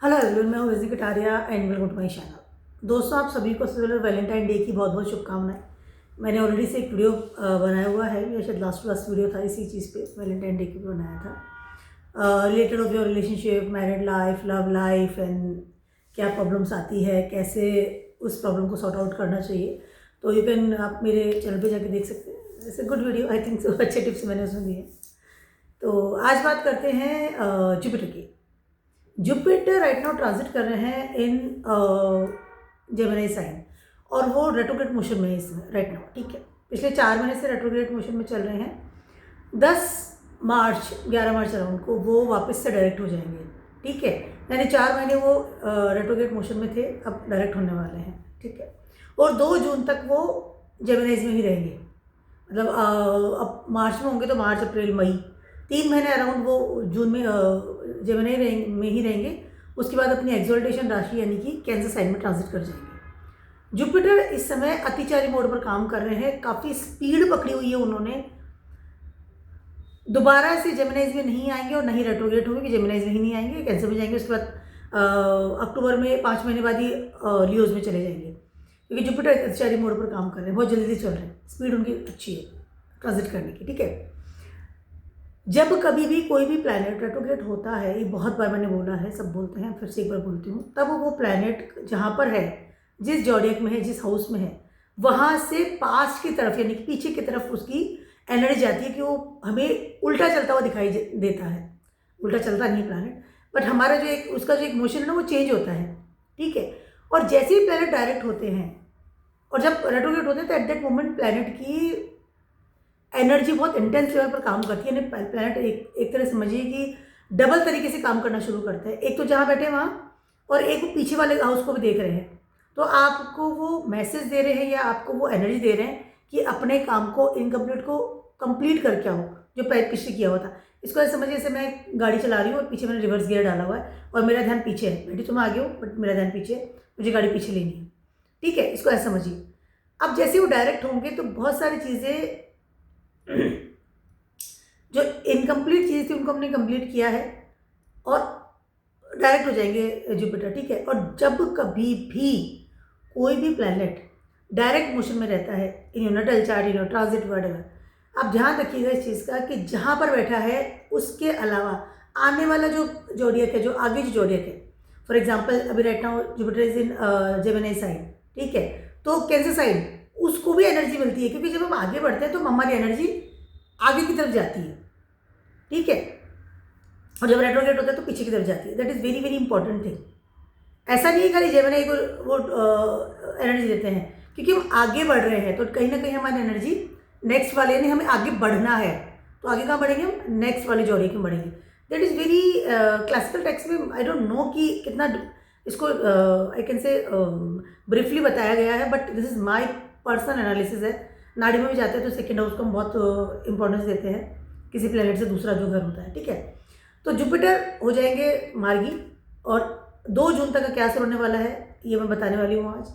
Hello everyone, मैं हूँ Razi Kataria and welcome to my channel. दोस्तों, आप सभी को सबसे पहले वैलेंटाइन डे की बहुत बहुत शुभकामनाएं। मैंने ऑलरेडी से एक वीडियो बनाया हुआ है, ये शायद लास्ट वीडियो था इसी चीज़ पे, वैलेंटाइन डे की बनाया था, related of your relationship, married life, love life and क्या प्रॉब्लम्स आती है, कैसे उस प्रॉब्लम को सॉर्ट आउट करना चाहिए। तो यू कैन, आप मेरे चैनल पर जाके देख सकते हैं। It's a good video, I think so. अच्छे टिप्स मैंने उसमें दिए। तो आज बात करते हैं जुपिटर की। जुपिटर राइट नाउ ट्रांजिट कर रहे हैं इन जेमिनी साइन, और वो रेट्रोग्रेड मोशन में है इसमें राइट नाउ। ठीक है, पिछले 4 महीने से रेट्रोग्रेड मोशन में चल रहे हैं। 10 मार्च 11 मार्च अराउंड को वो वापस से डायरेक्ट हो जाएंगे। ठीक है, यानी 4 महीने वो रेट्रोग्रेड मोशन में थे, अब डायरेक्ट होने वाले हैं। ठीक है, और 2 जून तक वो जेमिनीज में ही रहेंगे। मतलब अब मार्च में होंगे तो मार्च, अप्रैल, मई, 3 महीने अराउंड वो जून में जेमिनी में ही रहेंगे। उसके बाद अपनी एक्सोल्टेशन राशि यानी कि कैंसर साइन में ट्रांजिट कर जाएंगे। जुपिटर इस समय अतिचारी मोड पर काम कर रहे हैं, काफ़ी स्पीड पकड़ी हुई है उन्होंने। दोबारा से जेमिनीज में नहीं आएंगे और नहीं रेट्रोग्रेड होंगे, जेमिनीज में ही नहीं आएंगे, कैंसर में जाएंगे। उसके बाद अक्टूबर में 5 महीने बाद ही लियोज में चले जाएंगे, क्योंकि जुपिटर अतिचारी मोड पर काम कर रहे हैं, बहुत जल्दी चल रहे हैं, स्पीड उनकी अच्छी है ट्रांजिट करने की। ठीक है, जब कभी भी कोई भी प्लैनेट रेट्रोग्रेड होता है, ये बहुत बार मैंने बोला है, सब बोलते हैं, फिर से एक बार बोलती हूँ, तब वो प्लैनेट जहाँ पर है, जिस जॉडियक में है, जिस हाउस में है, वहाँ से पास्ट की तरफ यानी कि पीछे की तरफ उसकी एनर्जी जाती है कि वो हमें उल्टा चलता हुआ दिखाई देता है। उल्टा चलता नहीं प्लैनेट, बट हमारा जो एक उसका जो एक मोशन है ना, वो चेंज होता है। ठीक है, और जैसे ही प्लैनेट डायरेक्ट होते हैं और जब रेट्रोग्रेड होते हैं, तो एट दैट मोमेंट प्लैनेट की एनर्जी बहुत इंटेंस लेवल पर काम करती है। यानी प्लैनेट एक तरह समझिए कि डबल तरीके से काम करना शुरू करता है। एक तो जहाँ बैठे वहाँ, और एक वो पीछे वाले हाउस को भी देख रहे हैं, तो आपको वो मैसेज दे रहे हैं या आपको वो एनर्जी दे रहे हैं कि अपने काम को, इनकम्प्लीट को कंप्लीट करके आओ, जो पीछे किया हुआ था। इसको ऐसे समझिए, जैसे मैं गाड़ी चला रही हूँ और पीछे मैंने रिवर्स गियर डाला हुआ है और मेरा ध्यान पीछे है, बैठी तो मैं आगे हूँ बट मेरा ध्यान पीछे है, मुझे गाड़ी पीछे लेनी है। ठीक है, इसको ऐसे समझिए। अब जैसे वो डायरेक्ट होंगे तो बहुत सारी चीज़ें जो इनकम्प्लीट चीज़ थी उनको हमने कंप्लीट किया है और डायरेक्ट हो जाएंगे जुपिटर। ठीक है, और जब कभी भी कोई भी प्लैनेट डायरेक्ट मोशन में रहता है, in your Nuttall chart, in your transit, whatever, आप ध्यान रखिएगा इस चीज़ का कि जहाँ पर बैठा है उसके अलावा आने वाला जो जोडियक है, जो आगे जो जोडियक है, फॉर एग्जाम्पल अभी right now Jupiter is in Gemini sign. ठीक है, तो कैंसर साइन, उसको भी एनर्जी मिलती है, क्योंकि जब हम आगे बढ़ते हैं तो हमारी एनर्जी आगे की तरफ जाती है। ठीक है, और जब रेट्रोग्रेड होता है तो पीछे की तरफ जाती है। That is very very important thing. ऐसा नहीं है खाली जेमिनी को वो एनर्जी देते हैं, क्योंकि हम आगे बढ़ रहे हैं तो कहीं ना कहीं हमारी एनर्जी नेक्स्ट वाले, यानी हमें आगे बढ़ना है, तो आगे कहाँ बढ़ेंगे हम? नेक्स्ट वाले जोड़ी में बढ़ेंगे। That is very classical text में, आई डोंट नो कि कितना इसको आई कैन से ब्रीफली बताया गया है, but this is my personal analysis है। नाड़ी में भी जाते हैं तो सेकेंड हाउस को हम बहुत इंपॉर्टेंस देते हैं, किसी प्लेनेट से दूसरा जो घर होता है। ठीक है, तो जुपिटर हो जाएंगे मार्गी, और 2 जून तक का क्या असर होने वाला है ये मैं बताने वाली हूँ आज।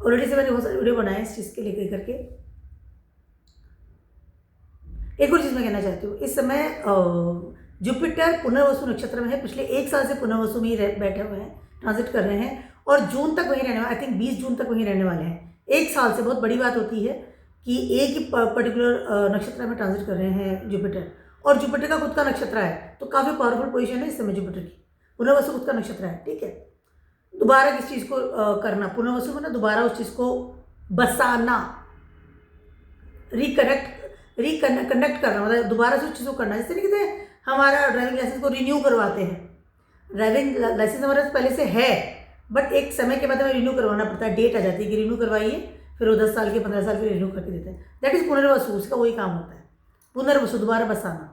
ऑलरेडी से मैंने बहुत सारे वीडियो बनाए इस चीज़ के लेकर करके। एक और चीज़ मैं कहना चाहती हूँ, इस समय जुपिटर पुनर्वसु नक्षत्र में है, पिछले 1 साल से पुनर्वसु में ही बैठे हुए हैं, ट्रांजिट कर रहे हैं, और जून तक वहीं रहने वाले, आई थिंक 20 जून तक वहीं रहने वाले हैं। 1 साल से बहुत बड़ी बात होती है कि एक ही पर्टिकुलर नक्षत्र में ट्रांजिट कर रहे हैं जुपिटर, और जुपिटर का खुद का नक्षत्र है, तो काफ़ी पावरफुल पोजीशन है इस समय जुपिटर की। पुनर्वसु खुद का नक्षत्र है। ठीक है, दोबारा किस चीज़ को करना, पुनर्वसु में ना दोबारा उस चीज़ को बसाना, रिकनेक्ट करना, मतलब दोबारा से उस चीज़ को करना। जैसे नहीं कहते हैं हमारा ड्राइविंग लाइसेंस को रिन्यू करवाते हैं, ड्राइविंग लाइसेंस हमारे पहले से है, बट एक समय के बाद हमें रिन्यू करवाना पड़ता है, डेट आ जाती है कि रिन्यू करवाइए, फिर वो 10 साल के 15 साल फिर रिन्यू करके देते हैं। दैट इज़ पुनर्वसु, उसका वही काम होता है, पुनर्वसु, दोबारा बसाना।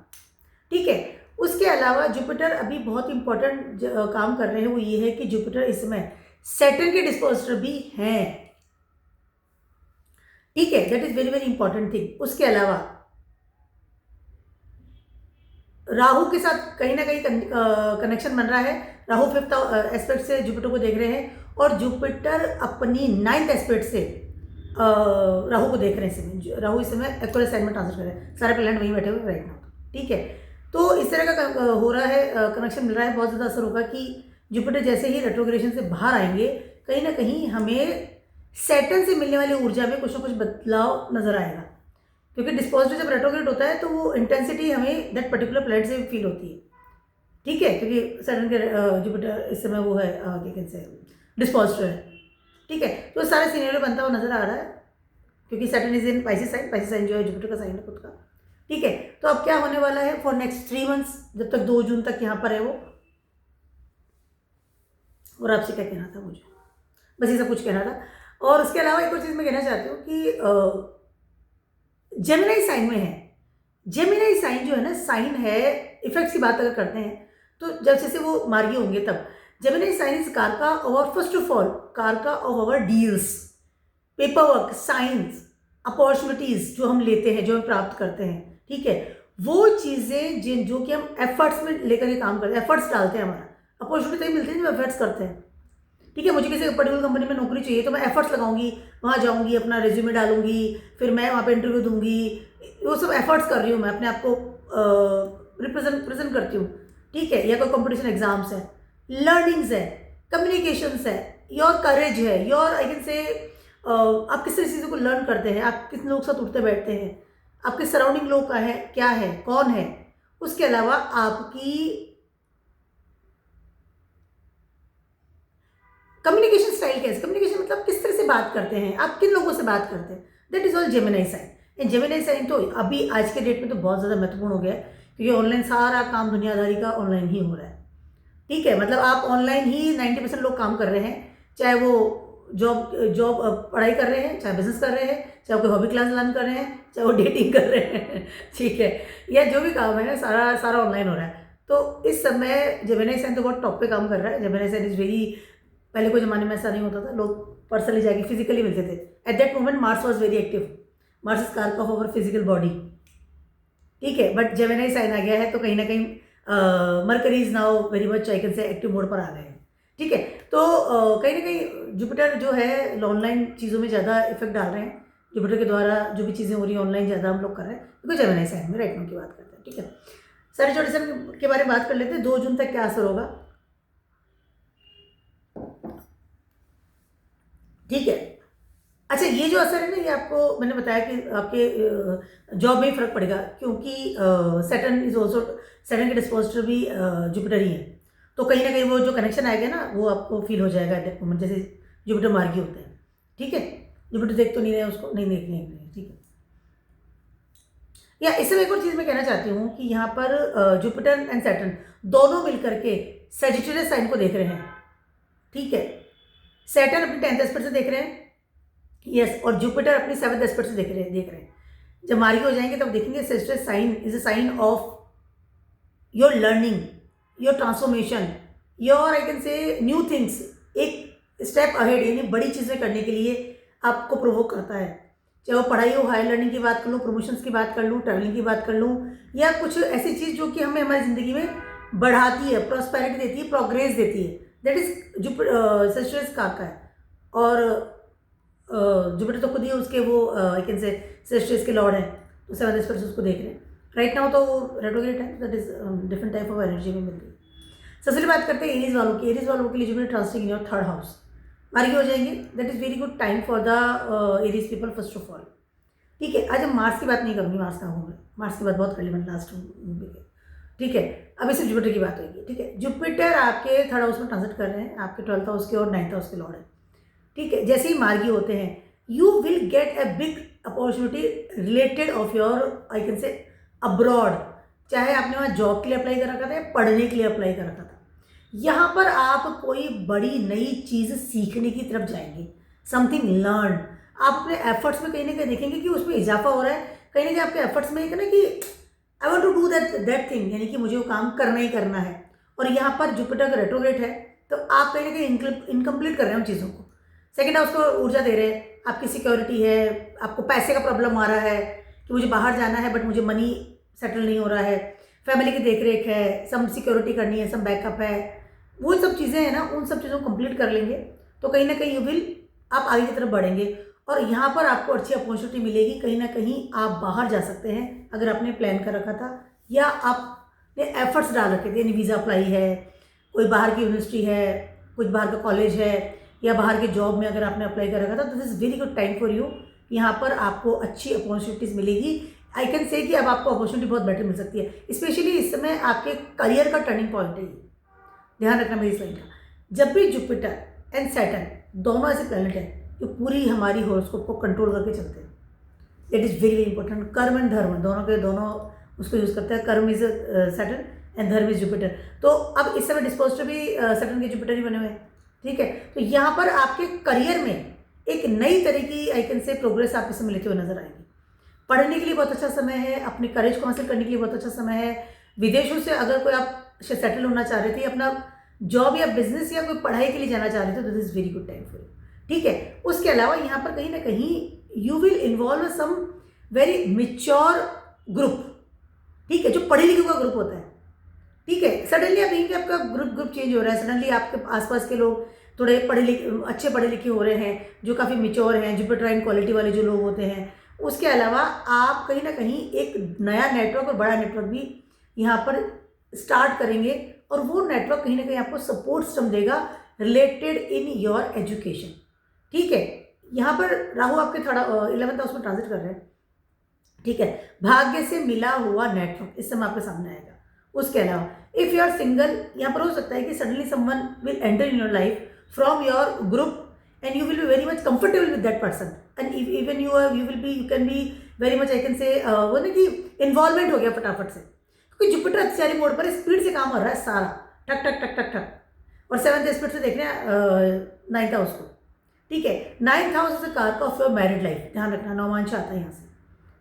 ठीक है, उसके अलावा जुपिटर अभी बहुत इंपॉर्टेंट काम कर रहे हैं, वो ये है कि जुपिटर इस समय सैटर्न के डिस्पोजिटर भी हैं। ठीक है, that is very very important thing. उसके अलावा राहु के साथ कहीं ना कहीं कनेक्शन बन रहा है। राहु 5th एस्पेक्ट से जुपिटर को देख रहे हैं, और जुपिटर अपनी 9th एस्पेक्ट से राहु को देख रहे हैं। इस समय राहु इस समय एक्वेरियस साइन में ट्रांसफर कर रहे हैं, सारे प्लैनेट वहीं बैठे हुए राइट नाउ। ठीक है, तो इस तरह का हो रहा है, कनेक्शन मिल रहा है, बहुत ज़्यादा असर होगा कि जुपिटर जैसे ही रेट्रोग्रेशन से बाहर आएंगे, कहीं ना कहीं हमें सैटर्न से मिलने वाली ऊर्जा में कुछ ना कुछ बदलाव नजर आएगा, क्योंकि डिस्पोजिट जब रेट्रोग्रेड होता है तो वो इंटेंसिटी हमें दैट पर्टिकुलर प्लैनेट से फील होती है, ठीक है, क्योंकि सैटर्न के जुपिटर इस समय वो है क्या कहते हैं डिस्पोजिट है, ठीक है। तो सारे सीनेरियो बनता हुआ नजर आ रहा है, क्योंकि Saturn is in Pisces sign जो है जुपिटर का साइन है खुद का, ठीक है। तो अब क्या होने वाला है फॉर नेक्स्ट 3 मंथ्स, जब तक 2 जून तक यहाँ पर है वो। और आपसे क्या कहना था मुझे, बस ये सब कुछ कहना था। और उसके अलावा एक और चीज़ मैं कहना चाहती हूँ कि जेमिनी साइन में है, जेमिनी साइन जो है ना, साइन है इफेक्ट्स की बात अगर करते हैं तो जब जैसे वो मार्गी होंगे तब जेमिनी साइन इज कारका और first of all karaka of our deals, paper work, science, opportunities जो हम लेते हैं, जो हम प्राप्त करते हैं, ठीक है, वो चीज़ें जिन जो कि हम एफर्ट्स में लेकर के काम करते हैं, एफर्ट्स डालते हैं, हमारा अपॉर्चुनिटी तभी मिलती है जब एफर्ट्स करते हैं, ठीक है। मुझे किसी पर्टिकुलर कंपनी में नौकरी चाहिए तो मैं एफर्ट्स लगाऊंगी, वहाँ जाऊंगी, अपना रिज्यूमे डालूंगी, फिर मैं वहाँ पे इंटरव्यू दूंगी, वो सब एफर्ट्स कर रही हूँ, मैं अपने आप को प्रेजेंट करती हूँ, ठीक है। या कोई कंपटीशन एग्जाम्स है, लर्निंग्स है, कम्युनिकेशंस है, योर करेज है, योर आई कैन से आप किस तरह चीज़ों को लर्न करते हैं, आप किस लोग साथ उठते बैठते हैं, आपके सराउंडिंग लोग का है, क्या है, कौन है, उसके अलावा आपकी कम्युनिकेशन स्टाइल कैसे, कम्युनिकेशन मतलब किस तरह से बात करते हैं, आप किन लोगों से बात करते हैं, that is all Gemini sign. And Gemini sign तो अभी आज के डेट में तो बहुत ज़्यादा महत्वपूर्ण हो गया है, क्योंकि ऑनलाइन सारा काम दुनियादारी का ऑनलाइन ही हो रहा है, ठीक है। मतलब आप ऑनलाइन ही 90% लोग काम कर रहे हैं, चाहे वो जॉब पढ़ाई कर रहे हैं, चाहे बिजनेस कर रहे हैं, चाहे वो कोई हॉबी क्लास लर्न कर रहे हैं, चाहे वो डेटिंग कर रहे हैं, ठीक है, या जो भी काम है ना सारा ऑनलाइन हो रहा है। तो इस समय जेमिनी साइन तो बहुत टॉप पे काम कर रहा है। जेमिनी साइन इज वेरी, पहले कोई ज़माने में ऐसा नहीं होता था, लोग पर्सनली जाके फिजिकली मिलते थे। At that moment Mars was very active, Mars is कारका ऑफ अवर फिजिकल बॉडी, ठीक है। बट जेमिनी साइन आ गया है तो कहीं ना कहीं mercury is now very much I can से एक्टिव मोड पर आ गए हैं, ठीक है। तो कहीं ना कहीं जुपिटर जो है ऑनलाइन चीज़ों में ज़्यादा इफेक्ट डाल रहे हैं, जुपिटर के द्वारा जो भी चीज़ें हो रही हैं ऑनलाइन ज़्यादा हम लोग कर रहे हैं, क्योंकि जेमिनी साइन में राइट नाउ की बात करते हैं, ठीक है। सारे जोडिसन के बारे में बात कर लेते हैं, 2 जून तक क्या असर होगा, ठीक है। अच्छा, ये जो असर है ना, ये आपको मैंने बताया कि आपके जॉब में ही फर्क पड़ेगा, क्योंकि सैटर्न इज ऑल्सो, सैटर्न के डिस्पोजिटर भी जुपिटर ही है, तो कहीं ना कहीं वो जो कनेक्शन आएगा ना वो आपको फील हो जाएगा एट दैट मोमेंट, जैसे जुपिटर मार्गी होते हैं, ठीक है। जुपिटर देख तो नहीं रहे उसको, नहीं देख नहीं, ठीक है। या इसमें एक और चीज़ मैं कहना चाहती हूँ कि यहाँ पर जुपिटर एंड सैटर्न दोनों मिलकर के सजिटेरियस साइन को देख रहे हैं, ठीक है। सैटर्न अपनी 10th एस्पेक्ट से देख रहे हैं, यस, और जुपिटर अपनी 7th एस्पेक्ट से देख रहे हैं। जब मार्गी हो जाएंगे तब देखेंगे Sagittarius sign is a sign of your learning, your transformation, your I can say new things, एक स्टेप अहेड, यानी बड़ी चीज़ें करने के लिए आपको प्रोवोक करता है, चाहे वो पढ़ाई हो, हायर लर्निंग की बात कर लूँ, प्रमोशंस की बात कर लूँ, ट्रैवलिंग की बात कर लूँ, या कुछ ऐसी चीज़ जो कि हमें हमारी ज़िंदगी में बढ़ाती है, प्रॉस्पेरिटी देती है, प्रोग्रेस देती है, दैट इज सजिटेरियस कारका है। और जुपिटर तो खुद ही उसके वो आई कैन से सजिटेरियस के लॉर्ड हैं, तो 7th एस्पेक्ट से उसको देख रहे हैं राइट नाउ, तो रेट्रोग्रेड है, that is different type of energy में मिल रही है। सबसे बात करते हैं एरीज वालों की। एरीज वालों के लिए Jupiter transiting in your 3rd house, मार्गी हो जाएंगे, that is very good time for the Aries people first of all, ठीक है। आज हम मार्स की बात नहीं करूँगी, मार्स कहाँ होंगे, मार्स की बात बहुत कर ली मैंने लास्ट मूवी के, ठीक है। अभी सिर्फ जुपिटर की बात होगी, ठीक है। जुपिटर आपके 3rd हाउस में ट्रांसिट कर रहे हैं, आपके 12th हाउस के और 9th हाउस के लॉर्ड है, ठीक है। जैसे ही मार्गी होते हैं you will get a big opportunity related of your I can से अब्रॉड, चाहे आपने वहाँ जॉब के लिए अप्लाई कर रखा था या पढ़ने के लिए अप्लाई कर रखा था, यहाँ पर आप कोई बड़ी नई चीज़ सीखने की तरफ जाएंगे, समथिंग लर्न। आप अपने एफर्ट्स में कहीं ना कहीं देखेंगे कि उसमें इजाफा हो रहा है, कहीं ना कहीं आपके एफर्ट्स में एक ना कि I want to do that thing, यानी कि मुझे वो काम करना ही करना है। और यहाँ पर जुपिटर का रेट्रोग्रेड है, तो आप कहीं ना कहीं इनकम्प्लीट कर रहे हैं उन चीज़ों को। 2nd हाउस को ऊर्जा दे रहे हैं, आपकी सिक्योरिटी है, आपको पैसे का प्रॉब्लम आ रहा है कि मुझे बाहर जाना है बट मुझे मनी सेटल नहीं हो रहा है, फैमिली की देखरेख है, सम सिक्योरिटी करनी है, सम बैकअप है, वो सब चीज़ें हैं ना, उन सब चीज़ों को कंप्लीट कर लेंगे तो कहीं ना कहीं यू विल, आप आगे की तरफ बढ़ेंगे और यहाँ पर आपको अच्छी अपॉर्चुनिटी मिलेगी। कहीं ना कहीं आप बाहर जा सकते हैं अगर आपने प्लान कर रखा था या आपने एफर्ट्स डाल रखे थे, यानी वीज़ा अप्लाई है, कोई बाहर की यूनिवर्सिटी है, कुछ बाहर का कॉलेज है, या बाहर के जॉब में अगर आपने अप्लाई कर रखा था, तो this is very good time for you. यहाँ पर आपको अच्छी अपॉर्चुनिटीज़ मिलेगी। आई कैन से कि अब आपको अपॉर्चुनिटी बहुत बेटर मिल सकती है। स्पेशली इस समय आपके करियर का टर्निंग पॉइंट है ये, ध्यान रखना मेरी इस लाइन का। जब भी जुपिटर एंड सैटर्न दोनों ऐसे प्लैनेट हैं जो पूरी हमारी हॉरोस्कोप को कंट्रोल करके चलते हैं, it is very very important. कर्म एंड धर्म दोनों के दोनों उसको यूज़ करते हैं। कर्म इज सैटर्न एंड धर्म इज जुपिटर। तो अब इस समय डिस्पोजिटर भी सैटर्न के जुपिटर ही बने हुए हैं, ठीक है। तो यहाँ पर आपके करियर में एक नई तरह की आई कैन से प्रोग्रेस आप इस समय लेते हुए नजर आएगी। पढ़ने के लिए बहुत अच्छा समय है, अपने करेज को हासिल करने के लिए बहुत अच्छा समय है। विदेशों से अगर कोई आप सेटल होना चाह रहे थे, अपना जॉब या बिजनेस या कोई पढ़ाई के लिए जाना चाह रहे थे, तो this is very good time for you, ठीक है। उसके अलावा यहाँ पर कहीं ना कहीं you will involve some very mature group, ठीक है, जो पढ़े लिखे का ग्रुप होता है, ठीक है। सडनली आप देखेंगे आपका ग्रुप चेंज हो रहा है। सडनली आपके आसपास के लोग थोड़े अच्छे पढ़े लिखे हो रहे हैं, जो काफ़ी मेच्योर हैं, जुपिटराइन क्वालिटी वाले जो लोग होते हैं। उसके अलावा आप कहीं ना कहीं एक नया नेटवर्क और बड़ा नेटवर्क भी यहाँ पर स्टार्ट करेंगे, और वो नेटवर्क कहीं ना कहीं आपको सपोर्ट सिस्टम देगा रिलेटेड इन योर एजुकेशन, ठीक है। यहाँ पर राहु आपके 11th हाउस में ट्रांजिट कर रहे हैं, ठीक है। भाग्य से मिला हुआ नेटवर्क इस समय आपके सामने आएगा। उसके अलावा इफ़ यू आर सिंगल, यहाँ पर हो सकता है कि suddenly someone will enter in your life from your group and you will be very much comfortable with that person, and even you can be very much I can say वो ना कि involvement हो गया फटाफट से, क्योंकि Jupiter अतिचारी mode पर speed से काम हो रहा है सारा, ठक ठक ठक ठक ठक। और 7th स्पीड से देख रहे हैं 9th हाउस को, ठीक है। 9th हाउस इज अ कारक ऑफ योर मैरिड लाइफ, ध्यान रखना, नौमांश आता है यहाँ से,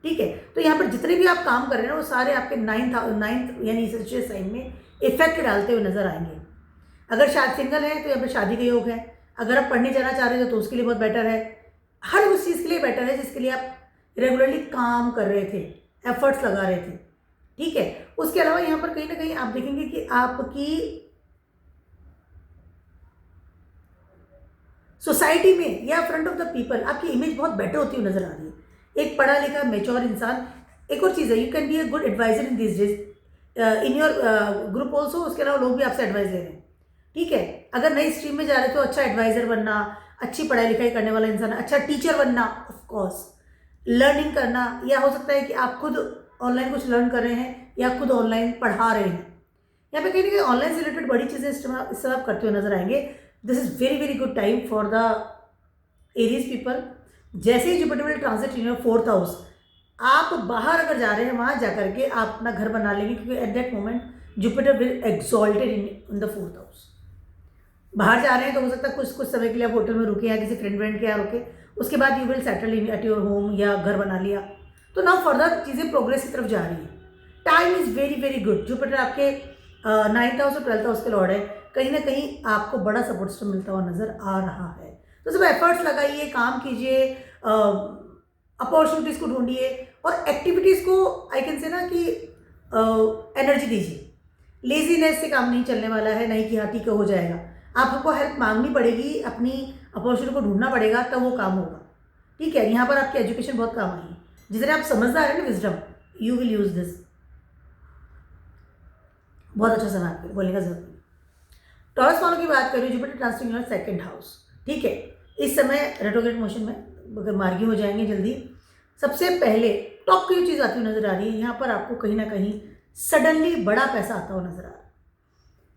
ठीक है। तो यहाँ पर जितने भी आप काम कर रहे हैं वो सारे आपके 9th यानी सेजिटेरियस साइन में इफेक्ट डालते हुए नजर आएंगे। अगर शायद सिंगल है तो यहाँ पर शादी का योग है। अगर आप पढ़ने जाना चाह रहे हो तो उसके लिए बहुत बेटर है। हर उस चीज़ के लिए बेटर है जिसके लिए आप रेगुलरली काम कर रहे थे, एफर्ट्स लगा रहे थे, ठीक है। उसके अलावा यहाँ पर कहीं ना कहीं आप देखेंगे कि आपकी सोसाइटी में या फ्रंट ऑफ द पीपल आपकी इमेज बहुत बेटर होती हुई नजर आ रही है। एक पढ़ा लिखा मेच्योर इंसान। एक और चीज़ है, you can be a good advisor in this days in your group also. उसके अलावा लोग भी आपसे एडवाइस ले रहे हैं, ठीक है। अगर नई स्ट्रीम में जा रहे हो तो अच्छा एडवाइज़र बनना, अच्छी पढ़ाई लिखाई करने वाला इंसान, अच्छा टीचर बनना, ऑफ कोर्स लर्निंग करना, या हो सकता है कि आप खुद ऑनलाइन कुछ लर्न कर रहे हैं या खुद ऑनलाइन पढ़ा रहे हैं। यहाँ पे कहीं ना कहीं ऑनलाइन से रिलेटेड बड़ी चीज़ें इस समय आप करते हुए नजर आएंगे। This is very very good time for the Aries people. जैसे ही Jupiter will transit in your 4th house, आप बाहर अगर जा रहे हैं वहाँ जा करके आप अपना घर बना लेंगे, क्योंकि at that moment Jupiter will exalted in the 4th house. बाहर जा रहे हैं तो हो सकता है कुछ समय के लिए आप होटल में रुके या किसी फ्रेंड के यहाँ रुके, उसके बाद you will settle in at your home या घर बना लिया, तो नाउ फर्दर चीज़ें प्रोग्रेस की तरफ जा रही है। Time is very very good. Jupiter आपके 9th हाउस और 12th हाउस के लॉर्ड है। कहीं ना कहीं आपको बड़ा सपोर्ट सिस्टम मिलता हुआ नजर आ रहा है। तो सब एफर्ट्स लगाइए, काम कीजिए, अपॉर्चुनिटीज़ को ढूंढिए और एक्टिविटीज़ को आई कैन से ना कि एनर्जी दीजिए। लेजीनेस से काम नहीं चलने वाला है, नहीं कि हाँ ठीक है हो जाएगा। आपको हेल्प मांगनी पड़ेगी, अपनी अपॉर्चुनिटी को ढूंढना पड़ेगा, तब वो काम होगा, ठीक है। यहाँ पर आपकी एजुकेशन बहुत काम आई है। जितने आप समझदार हैं ना, wisdom, you will use this. बहुत अच्छा समय आपको बोलने का जरूरत नहीं। टॉरस वालों की बात करें, Jupiter transit in your 2nd house, ठीक है। इस समय रेट्रोग्रेड मोशन में मार्गी हो जाएंगे जल्दी। सबसे पहले टॉप की जो चीज़ आती हुई नजर आ रही है, यहाँ पर आपको कहीं ना कहीं सडनली बड़ा पैसा आता हुआ नजर आ रहा है।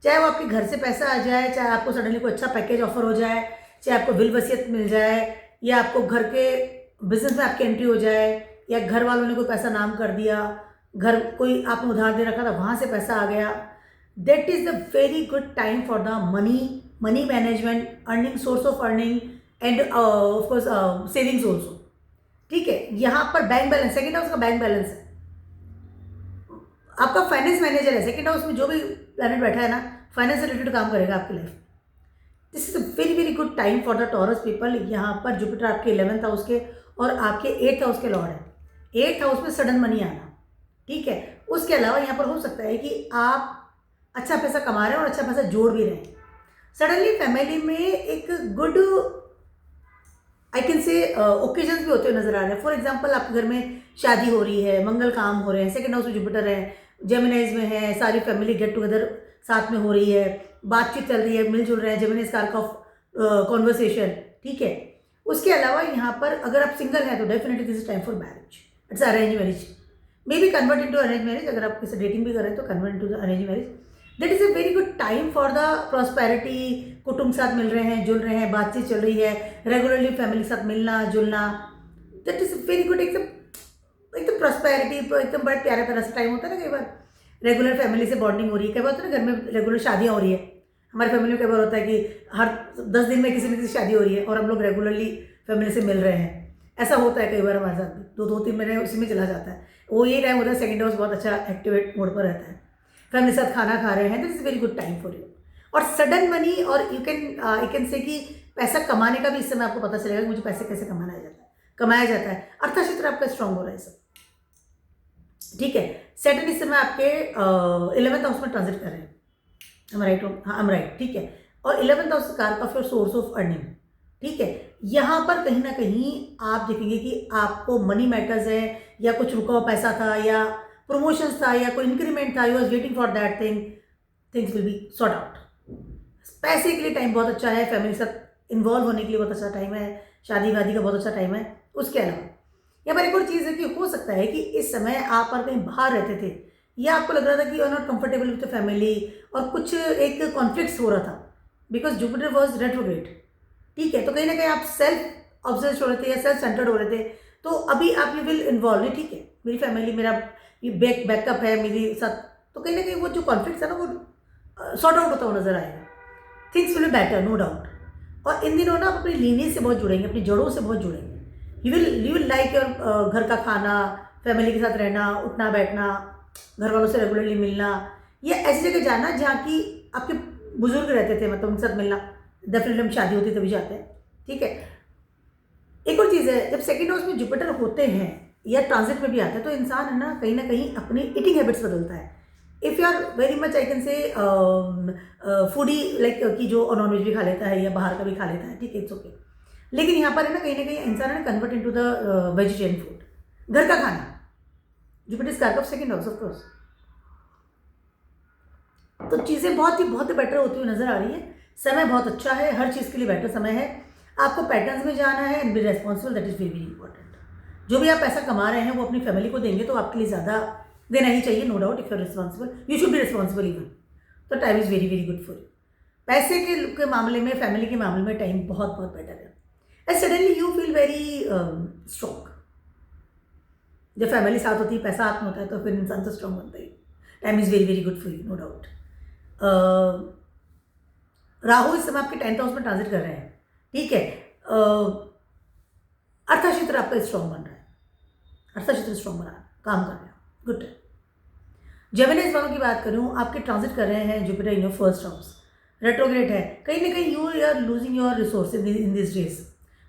चाहे वो आपके घर से पैसा आ जाए, चाहे आपको सडनली कोई अच्छा पैकेज ऑफर हो जाए, चाहे आपको विल वसीयत मिल जाए, या आपको घर के बिजनेस में आपकी एंट्री हो जाए, या घर वालों ने कोई पैसा नाम कर दिया, घर कोई आपने उधार दे रखा था वहाँ से पैसा आ गया। That is the very good time for the money management, earning, source of earning and of course savings also, ठीक है। यहाँ पर बैंक बैलेंस, 2nd हाउस का बैंक बैलेंस है, आपका फाइनेंस मैनेजर है। 2nd हाउस में जो भी प्लैनेट बैठा है ना, फाइनेंस से रिलेटेड काम करेगा आपकी life. This is a very very good time for the taurus people. यहाँ पर जुपिटर आपके 11th हाउस के और आपके 8th हाउस के लॉर्ड है। 8th हाउस में सडन मनी आना, ठीक है। उसके अलावा यहाँ पर हो सकता है कि आप अच्छा पैसा कमा रहे हैं और अच्छा पैसा जोड़ भी रहे हैं। सडनली फैमिली में एक गुड आई कैन से ओकेजन्स भी होते हुए नजर आ रहे हैं। फॉर एग्जाम्पल आपके घर में शादी हो रही है, मंगल काम हो रहे हैं, 2nd हाउस में जुपिटर है, जेमिनाइज में है, सारी फैमिली गेट टुगेदर साथ में हो रही है, बातचीत चल रही है, मिलजुल रहे हैं, जेमिनी स्पार्क ऑफ कॉन्वर्सेशन, ठीक है। उसके अलावा यहाँ पर अगर आप सिंगल हैं तो definitely this is time for marriage, it's arrange marriage, may be convert into arrange marriage. अगर आप किसी डेटिंग भी कर रहे हैं तो convert into arrange marriage. That is a very good time for the prosperity. कुटुंब साथ मिल रहे हैं, जुल रहे हैं, बातचीत चल रही है, रेगुलरली फैमिली के साथ मिलना जुलना, दैट इज़ वेरी गुड। एकदम प्रॉस्पेरिटी, एकदम बड़ा प्यारा प्यारा सा टाइम होता है ना। कई बार रेगुलर फैमिली से बॉन्डिंग हो रही है, कई बार होता है ना घर में रेगुलर शादियाँ हो रही है। हमारी फैमिली में कई बार होता है कि हर 10 दिन में किसी न किसी शादी हो रही है और हम लोग रेगुलरली फैमिली से मिल रहे हैं। ऐसा होता है कई बार हमारे साथ भी, 2-3 महीने उसी में चला जाता है। वो ये टाइम होता है सेकंड हाउस बहुत अच्छा एक्टिवेट मोड पर रहता है, फैमिली के साथ खाना खा रहे हैं, this is very good time for you. और सडन मनी, और यू कैन से कि पैसा कमाने का भी इस समय आपको पता चलेगा कि मुझे पैसे कैसे कमाया जाता है। अर्थशास्त्र आपका स्ट्रांग हो रहा है सब, ठीक है। सैटर्न इस समय आपके 11th हाउस में ट्रांजिट कर रहे हैं, हम राइट, ठीक है। और 11th हाउस कारक of your source of earning, ठीक है। यहाँ पर कहीं ना कहीं आप देखेंगे कि आपको मनी मैटर्स है, या कुछ रुका हुआ पैसा था, या प्रमोशंस था, या कोई इंक्रीमेंट था, you was waiting for that thing, things will B sort out. पैसे के लिए टाइम बहुत अच्छा है, फैमिली के साथ इन्वॉल्व होने के लिए बहुत अच्छा टाइम है, शादी वादी का बहुत अच्छा टाइम है। उसके अलावा यहाँ पर एक और चीज़ है कि हो सकता है कि इस समय आप पर कहीं बाहर रहते थे, या आपको लग रहा था कि you are not comfortable with the family, और कुछ एक कॉन्फ्लिक्ट्स हो रहा था बिकॉज जुपिटर वॉज रेट्रोग्रेड, ठीक है। तो कहीं ना कहीं आप सेल्फ ऑब्सेस्ड हो रहे थे या सेल्फ सेंटर्ड हो रहे थे, तो अभी आप यू विल इन्वॉल्व नहीं, ठीक है। मेरी फैमिली, मेरा ये बैकअप है मेरे साथ, तो कहीं ना कहीं वो जो कॉन्फ्लिक्ट्स है ना वो सॉर्ट आउट होता हुआ नजर आएगा। Things will be better, no doubt. और इन दिनों ना आप अपनी लीनियस से बहुत जुड़ेंगे, अपनी जड़ों से बहुत जुड़ेंगे। यू विल लाइक योर घर का खाना, फैमिली के साथ रहना, उठना बैठना, घर वालों से रेगुलरली मिलना, या ऐसी जगह जाना जहाँ की आपके बुजुर्ग रहते थे, मतलब उनके साथ मिलना। डेफिनेटली हम शादी होती तभी जाते हैं, ठीक है। एक और चीज़ है, जब सेकेंड हाउस में जुपिटर होते हैं या ट्रांजिट में भी आते हैं, तो इंसान है ना कहीं अपनी ईटिंग हैबिट्स बदलता है। If you are very much I can say foodie, like कि जो नॉनवेज भी खा लेता है या बाहर का भी खा लेता है, ठीक है, इट्स ओके। लेकिन यहाँ पर है ना कहीं इंसान है ना convert into the vegetarian food, घर का खाना। जुपिटर इज कारक of second house, of course. तो चीज़ें बहुत ही बेटर होती हुई नजर आ रही है। समय बहुत अच्छा है, हर चीज़ के लिए बेटर समय है। आपको पैटर्न्स में जाना है and B responsible, that is very very important. जो भी आप पैसा कमा रहे हैं वो अपनी फैमिली को देंगे तो आपके लिए ज़्यादा देना ही चाहिए, no doubt. If you are responsible, you should be responsible even, तो time is very very good for you. पैसे के मामले में, फैमिली के मामले में टाइम बहुत बेटर है। And suddenly you feel very strong. जब फैमिली साथ होती है, पैसा हाथ में होता है, तो फिर इंसान तो स्ट्रॉन्ग बनता ही। Time is very very good for you, no doubt. Rahu इस समय आपके 10th हाउस में ट्रांजिट कर रहे हैं, ठीक है। अर्थक्षेत्र आपका स्ट्रॉन्ग बन रहा है, अर्थक्षेत्र स्ट्रॉन्ग बना काम कर रहे हैं, गुड है। जेमिनीज वालों की बात करूँ, आपके ट्रांजिट कर रहे हैं Jupiter in your first house, retrograde है। कहीं ना कहीं you are losing your resource in this days.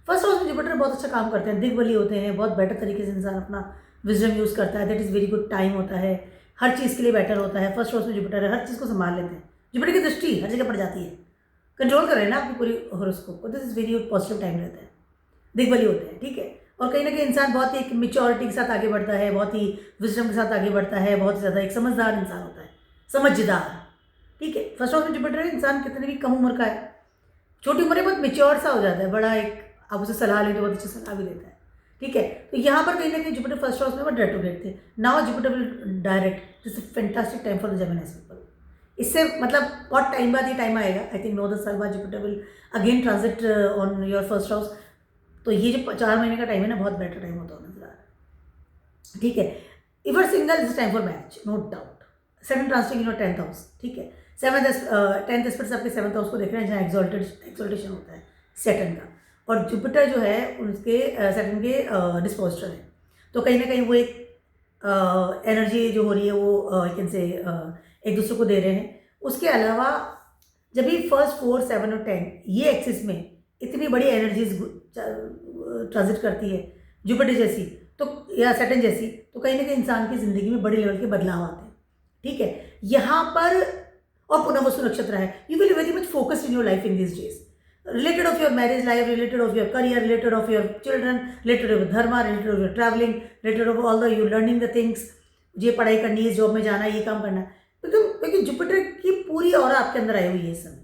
First house में जुपिटर बहुत अच्छा काम करते हैं, दिग्बली होते हैं, बहुत बेटर तरीके से इंसान अपना विजडम यूज़ करता है, that is very good time होता है, हर चीज़ के लिए बेटर होता है। फर्स्ट हाउस में जुपिटर है, हर चीज़ को संभाल लेते हैं, जुपिटर की दृष्टि हर जगह पड़ जाती है, कंट्रोल कर रहे हैं ना आपकी पूरी हॉरोस्कोप को, this is very positive time रहता है, दिग्बली होते हैं, ठीक है। और कहीं ना कहीं इंसान बहुत ही एक मेच्योरिटी के साथ आगे बढ़ता है, बहुत ही विजडम के साथ आगे बढ़ता है, बहुत ज़्यादा एक समझदार इंसान होता है, समझदार, ठीक है। फर्स्ट हाउस में जुपिटर है, इंसान कितने भी कम उम्र का है, छोटी उम्र में बहुत मेच्योर सा हो जाता है, बड़ा एक आप उसे सलाह लेते बहुत अच्छी सलाह भी देता है, ठीक है। तो यहाँ पर कहीं ना कहीं जुपिटर फर्स्ट हाउस में बहुत रेट्रोग्रेड थे, now Jupiter will direct, this is fantastic time for the Gemini people. इससे मतलब बहुत टाइम बाद ये टाइम आएगा, आई थिंक 9-10 साल बाद Jupiter will again transit on your first house. तो ये जो 4 महीने का टाइम है ना, बहुत बेटर टाइम होता है नजर आ रहा है, ठीक है। If are single, this time for marriage, no doubt. Second transiting in your 10th house, ठीक है। 10th एस्पेक्ट आपके 7th हाउस को देख रहे हैं, जहाँ एक्सॉल्टेशन होता है सैटर्न का, और जुपिटर जो है उनके सैटर्न के डिस्पोजिटर है। तो कहीं ना कहीं वो एक एनर्जी जो हो रही है वो कैन से एक दूसरे को दे रहे हैं। उसके अलावा जब भी फर्स्ट 4, 7 और 10 ये एक्सिस में इतनी बड़ी एनर्जीज ट्रांजिट करती है जुपिटर जैसी, तो या सैटर्न जैसी, तो कहीं ना कहीं इंसान की ज़िंदगी में बड़े लेवल के बदलाव आते हैं, ठीक है। यहाँ पर और पुनर्वसु नक्षत्र है, you will very much focused in your life in this days, related of your marriage life, related of your career, related of your children, related of your dharma, related of your traveling, related of all the you learning the things, ये पढ़ाई करनी है, job में जाना है, ये काम करना है, तो क्योंकि जुपिटर की पूरी ऑरा आपके अंदर आई हुई है इस समय,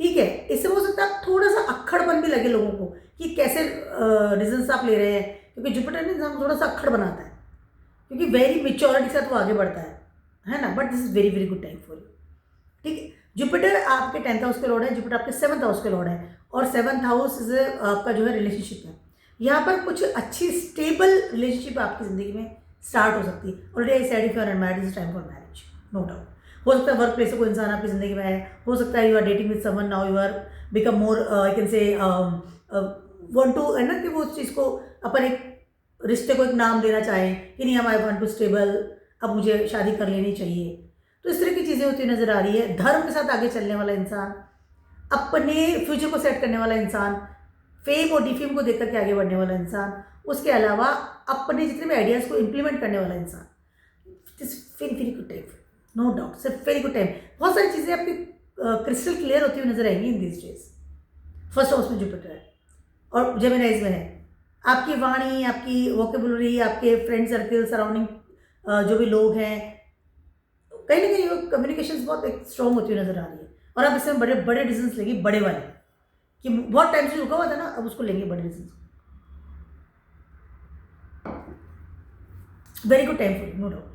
ठीक है। इससे हो सकता है थोड़ा सा अक्खड़पन भी लगे लोगों को कि कैसे डिसीजंस आप ले रहे हैं, क्योंकि जुपिटर ने इंसान थोड़ा सा अक्खड़ बनाता है, क्योंकि वेरी मेच्योरिटी के साथ वो आगे बढ़ता है ना। But this is very very good time for you, ठीक है। जुपिटर आपके 10th हाउस के लॉर्ड है, जुपिटर आपके 7th हाउस के लॉर्ड है, और 7th हाउस आपका जो है रिलेशनशिप है। यहाँ पर कुछ अच्छी स्टेबल रिलेशनशिप आपकी ज़िंदगी में स्टार्ट हो सकती है। Already I said if you are unmarried is time for marriage, no doubt. हो सकता है वर्क प्लेस से कोई इंसान आपकी ज़िंदगी में आए, हो सकता है you are dating with someone, now you are become more I can say want to, है ना, कि वो उस चीज़ को अपन एक रिश्ते को एक नाम देना चाहें कि नहीं, हम आई वांट टू स्टेबल, अब मुझे शादी कर लेनी चाहिए। तो इस तरह की चीज़ें होती नज़र आ रही है। धर्म के साथ आगे चलने वाला इंसान, अपने फ्यूचर को सेट करने वाला इंसान, फेम और डिफेम को देख करके आगे बढ़ने वाला इंसान, उसके अलावा अपने जितने भी आइडियाज़ को इम्प्लीमेंट करने वाला इंसान, this very very good time, no doubt, सिर्फ वेरी गुड टाइम। बहुत सारी चीज़ें आपकी क्रिस्टल क्लियर होती हुई नजर आएंगी इन दिस डेज। फर्स्ट हाउस में जुपिटर है और जेमिनाइज में है। आपकी वाणी, आपकी वोकेबुलरी, आपके फ्रेंड सर्कल, सराउंडिंग जो भी लोग हैं, कहीं ना कहीं कम्युनिकेशन बहुत एक स्ट्रॉन्ग होती हुई नजर आ रही है। और आप इसमें बड़े बड़े डिसीजंस लेंगे, बड़े वाले, कि बहुत टाइम से रुका हुआ था ना, अब उसको लेंगे बड़े decisions. Very good time for you, no doubt.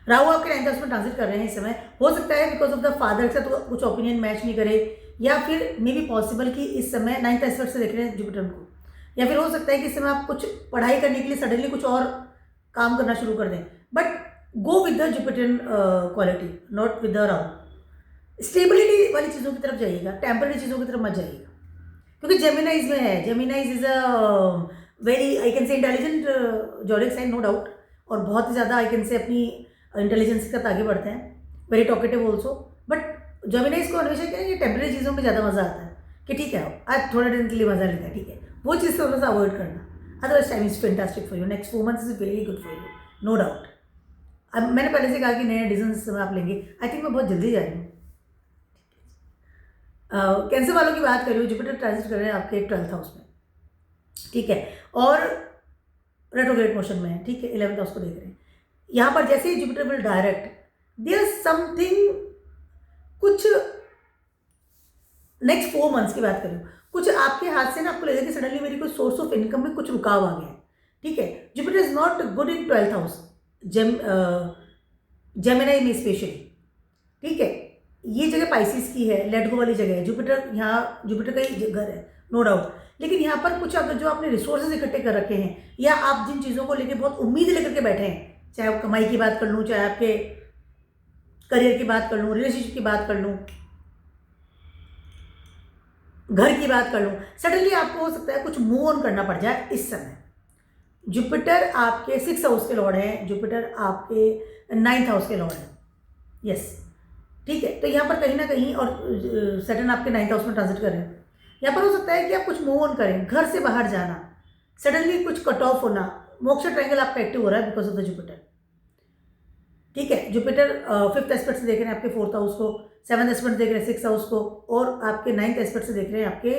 Rahu आपके 9th हाउस में ट्रांजिट कर रहे हैं इस समय। हो सकता है बिकॉज ऑफ द फादर के साथ तो कुछ ओपिनियन मैच नहीं करे, या फिर मे बी पॉसिबल कि इस समय 9th एस्पेक्ट से देख रहे हैं जुपिटर को, या फिर हो सकता है कि इस समय आप कुछ पढ़ाई करने के लिए सडनली कुछ और काम करना शुरू कर दें। But go with the Jupiterian quality, not with the Rahu. Stability वाली चीज़ों की तरफ जाइएगा, टेम्पररी चीज़ों की तरफ मत जाइएगा, क्योंकि जेमिनाइज में है। Geminis is a very I can say intelligent zodiac sign, no doubt, और बहुत ही ज़्यादा आई कैन से अपनी इंटेलिजेंस के साथ आगे बढ़ते हैं, वेरी टॉकेटिव ऑल्सो। बट जेमिनाइज को हमेशा क्या है, ये टेम्पररी चीज़ों में ज़्यादा मज़ा आता है कि ठीक है आज थोड़ा दिन के लिए मज़ा लेता है, ठीक है, वो चीज़ थोड़ा सा अवॉइड करना। Otherwise time is fantastic for you, next 4 months is very good for you, no doubt. अब मैंने पहले से कहा कि नए डिसीजन आप लेंगे, आई थिंक मैं बहुत जल्दी जा रही हूँ। कैंसर वालों की बात कर रही हूँ, जुपिटर ट्रांजिट कर रहे हैं आपके 12th हाउस में, ठीक है, और रेट्रोग्रेड मोशन में है, ठीक है, 11th हाउस को देख रहे हैं। यहाँ पर जैसे ही Jupiter will direct, there something, कुछ नेक्स्ट 4 months की बात करूँ, कुछ आपके हाथ से ना आपको लगेगा कि सडनली मेरी कोई सोर्स ऑफ इनकम में कुछ रुकाव आ गया है, ठीक है। Jupiter is not good in 12th house, Gemini में स्पेशली, ठीक है। ये जगह पाइसिस की है, लेट गो वाली जगह है। जुपिटर यहाँ जुपिटर का ही घर है, नो डाउट। लेकिन यहाँ पर कुछ अगर जो आपने रिसोर्सेज इकट्ठे कर रखे हैं, या आप जिन चीज़ों को लेके बहुत उम्मीद लेकर के बैठे हैं, चाहे आप कमाई की बात कर लूँ, चाहे आपके करियर की बात कर लूँ, रिलेशनशिप की बात कर लूँ, घर की बात कर लूँ, सडनली आपको हो सकता है कुछ मूव ऑन करना पड़ जाए इस समय। जुपिटर आपके 6th हाउस के लॉर्ड हैं, जुपिटर आपके 9th हाउस के लॉर्ड हैं, यस, ठीक है। तो यहाँ पर कहीं ना कहीं, और सैटर्न आपके 9th हाउस में ट्रांजिट कर रहे हैं, यहाँ पर हो सकता है कि आप कुछ मूव ऑन करें, घर से बाहर जाना, सडनली कुछ कट ऑफ होना। मोक्ष ट्रायंगल आपका एक्टिव हो रहा है बिकॉज ऑफ द जुपिटर, ठीक है। जुपिटर 5th एस्पेक्ट से देख रहे हैं आपके 4th हाउस को, 7th एस्पेक्ट देख रहे हैं 6th हाउस को, और आपके 9th एस्पेक्ट से देख रहे हैं आपके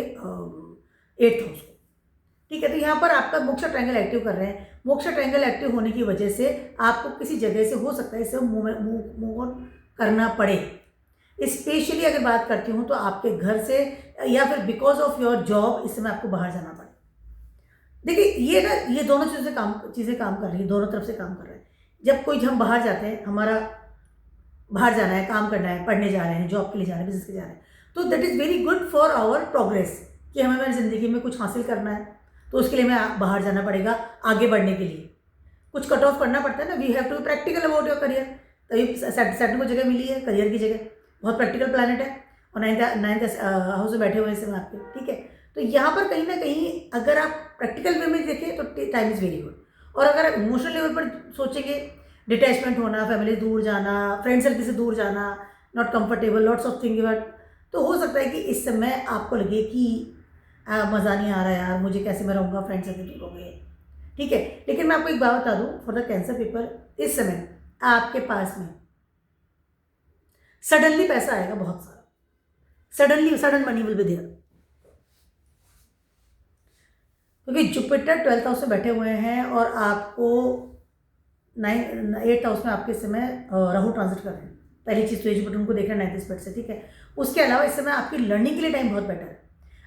8th हाउस को, ठीक है। तो यहाँ पर आपका मोक्ष ट्रायंगल एक्टिव कर रहे हैं। मोक्ष ट्रायंगल एक्टिव होने की वजह से आपको किसी जगह से हो सकता है इसे मूव ऑन करना पड़े। स्पेशली अगर बात करती हूँ तो आपके घर से, या फिर बिकॉज ऑफ योर जॉब इस समय आपको बाहर जाना पड़े। देखिए ये ना, ये दोनों चीज़ें काम कर रही है, दोनों तरफ से काम कर रहे हैं। जब कोई हम बाहर जाते हैं, हमारा बाहर जाना है, काम करना है, पढ़ने जा रहे हैं, जॉब के लिए जा रहे हैं, बिजनेस के जा रहे हैं, तो that is very good for our progress, कि हमें हमारी ज़िंदगी में कुछ हासिल करना है, तो उसके लिए हमें बाहर जाना पड़ेगा। आगे बढ़ने के लिए कुछ कट ऑफ करना पड़ता है ना, we have to be practical about your career. तभी सैटर्न को जगह मिली है करियर की जगह, बहुत प्रैक्टिकल प्लैनेट है, और 9th हाउस में बैठे हुए हैं समय आपके, ठीक है। तो यहाँ पर कहीं ना कहीं अगर आप प्रैक्टिकल वे में देखें तो टाइम इज़ वेरी गुड। और अगर इमोशनल लेवल पर सोचेंगे, डिटैचमेंट होना, फैमिली से दूर जाना, फ्रेंड सर्कल से दूर जाना, not comfortable, lots of thing but, तो हो सकता है कि इस समय आपको लगे कि मज़ा नहीं आ रहा यार, मुझे कैसे मैं रहूँगा, फ्रेंड सर्कल दूर हो गए, ठीक है। लेकिन मैं आपको एक बात बता दूँ, फॉर द कैंसर पीपल, इस समय आपके पास में सडनली पैसा आएगा बहुत सारा, sudden money will be there, क्योंकि जुपिटर 12th हाउस में बैठे हुए हैं और आपको 8th हाउस में आपके समय राहु ट्रांजिट कर रहे हैं, पहली चीज़ तो जुपिटर उनको देखना 9th एस्पेक्ट से, ठीक है। उसके अलावा इस समय आपकी लर्निंग के लिए टाइम बहुत बेटर है।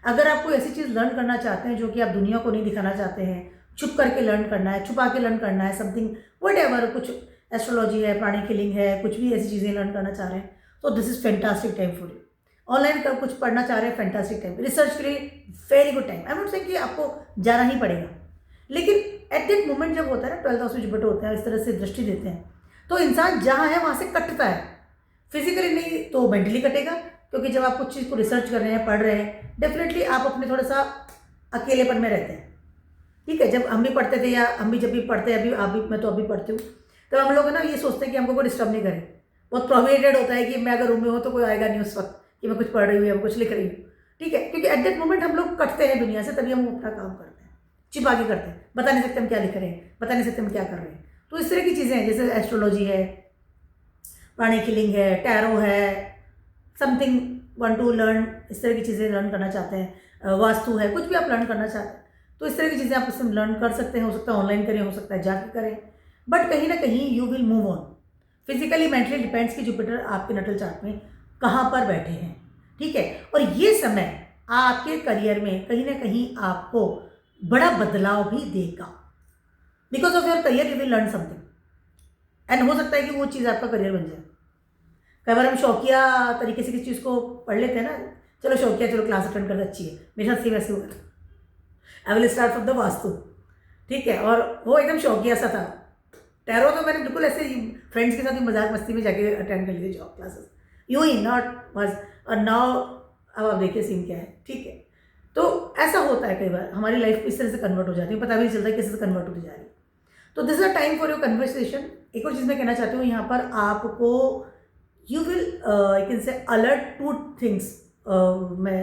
अगर आप कोई ऐसी चीज़ लर्न करना चाहते हैं जो कि आप दुनिया को नहीं दिखाना चाहते हैं, छुप करके लर्न करना है, छुपा के लर्न करना है, समथिंग व्हाटएवर, कुछ एस्ट्रोलॉजी है, प्राणी किलिंग है, कुछ भी ऐसी चीज़ें लर्न करना चाह रहे हैं, तो this is fantastic time for you. Online का कुछ पढ़ना चाह रहे हैं, फैंटास्टिक टाइम। रिसर्च के लिए very good time. I would say कि आपको जाना ही पड़ेगा, लेकिन एट दैट मोमेंट जब होता है ना 12th हाउस में जुपिटर होते हैं, इस तरह से दृष्टि देते हैं, तो इंसान जहाँ है वहाँ से कटता है। फिजिकली नहीं तो मेंटली कटेगा, क्योंकि जब आप कुछ चीज़ को रिसर्च कर रहे हैं, पढ़ रहे हैं, डेफिनेटली आप अपने थोड़ा सा अकेलेपन में रहते हैं, ठीक है। जब हम भी पढ़ते थे या हम भी जब भी पढ़ते हैं, अभी आप भी, मैं तो अभी पढ़ती हूँ, तो हम लोग ना ये सोचते हैं कि हमको कोई डिस्टर्ब नहीं करे। बहुत प्रोहिबिटेड होता है कि मैं अगर रूम में हूँ तो कोई आएगा नहीं उस वक्त कि मैं कुछ पढ़ रही हूँ या कुछ लिख रही हूँ, ठीक है। क्योंकि एट दैट मोमेंट हम लोग कटते हैं दुनिया से, तभी हम अपना काम करते हैं, छिपा के करते हैं, बता नहीं सकते हम क्या लिख रहे हैं, बता नहीं सकते हम क्या कर रहे हैं। तो इस तरह की चीज़ें हैं, जैसे एस्ट्रोलॉजी है, प्राणी किलिंग है, टैरो है, समथिंग वन टू लर्न, इस तरह की चीज़ें लर्न करना चाहते हैं, वास्तु है, कुछ भी आप लर्न करना चाहते हैं, तो इस तरह की चीज़ें आप इसमें लर्न कर सकते हैं। हो सकता है ऑनलाइन करें, हो सकता है जाके करें, बट कहीं ना कहीं you will move on. Physically mentally depends कि जुपिटर आपके नटल चार्ट में कहाँ पर बैठे हैं, ठीक है। और ये समय आपके करियर में कहीं ना कहीं आपको बड़ा बदलाव भी देगा। Because of your career you will learn something, and हो सकता है कि वो चीज़ आपका करियर बन जाए। कई बार हम शौकिया तरीके से किसी चीज़ को पढ़ लेते हैं ना, चलो शौकिया, चलो क्लास अटेंड कर, अच्छी है, मेरे साथ वैसे हुआ था। I will start from the vastu, ठीक है, और वो एकदम शौकिया सा था। टैरो तो मैंने बिल्कुल ऐसे फ्रेंड्स के साथ ही मजाक मस्ती में जाके अटेंड कर ली जॉब क्लासेस, यूँ ही, नॉट बस। और नाउ अब आप देखिए सीन क्या है, ठीक है। तो ऐसा होता है कई बार हमारी लाइफ इस तरह से कन्वर्ट हो जाती है, पता भी नहीं चलता कैसे से कन्वर्ट होती जा रही है। तो this is a time for your conversation. एक और चीज़ मैं कहना चाहती हूँ यहाँ पर, आपको यू विल आई कैन से अलर्ट टू थिंग्स। मैं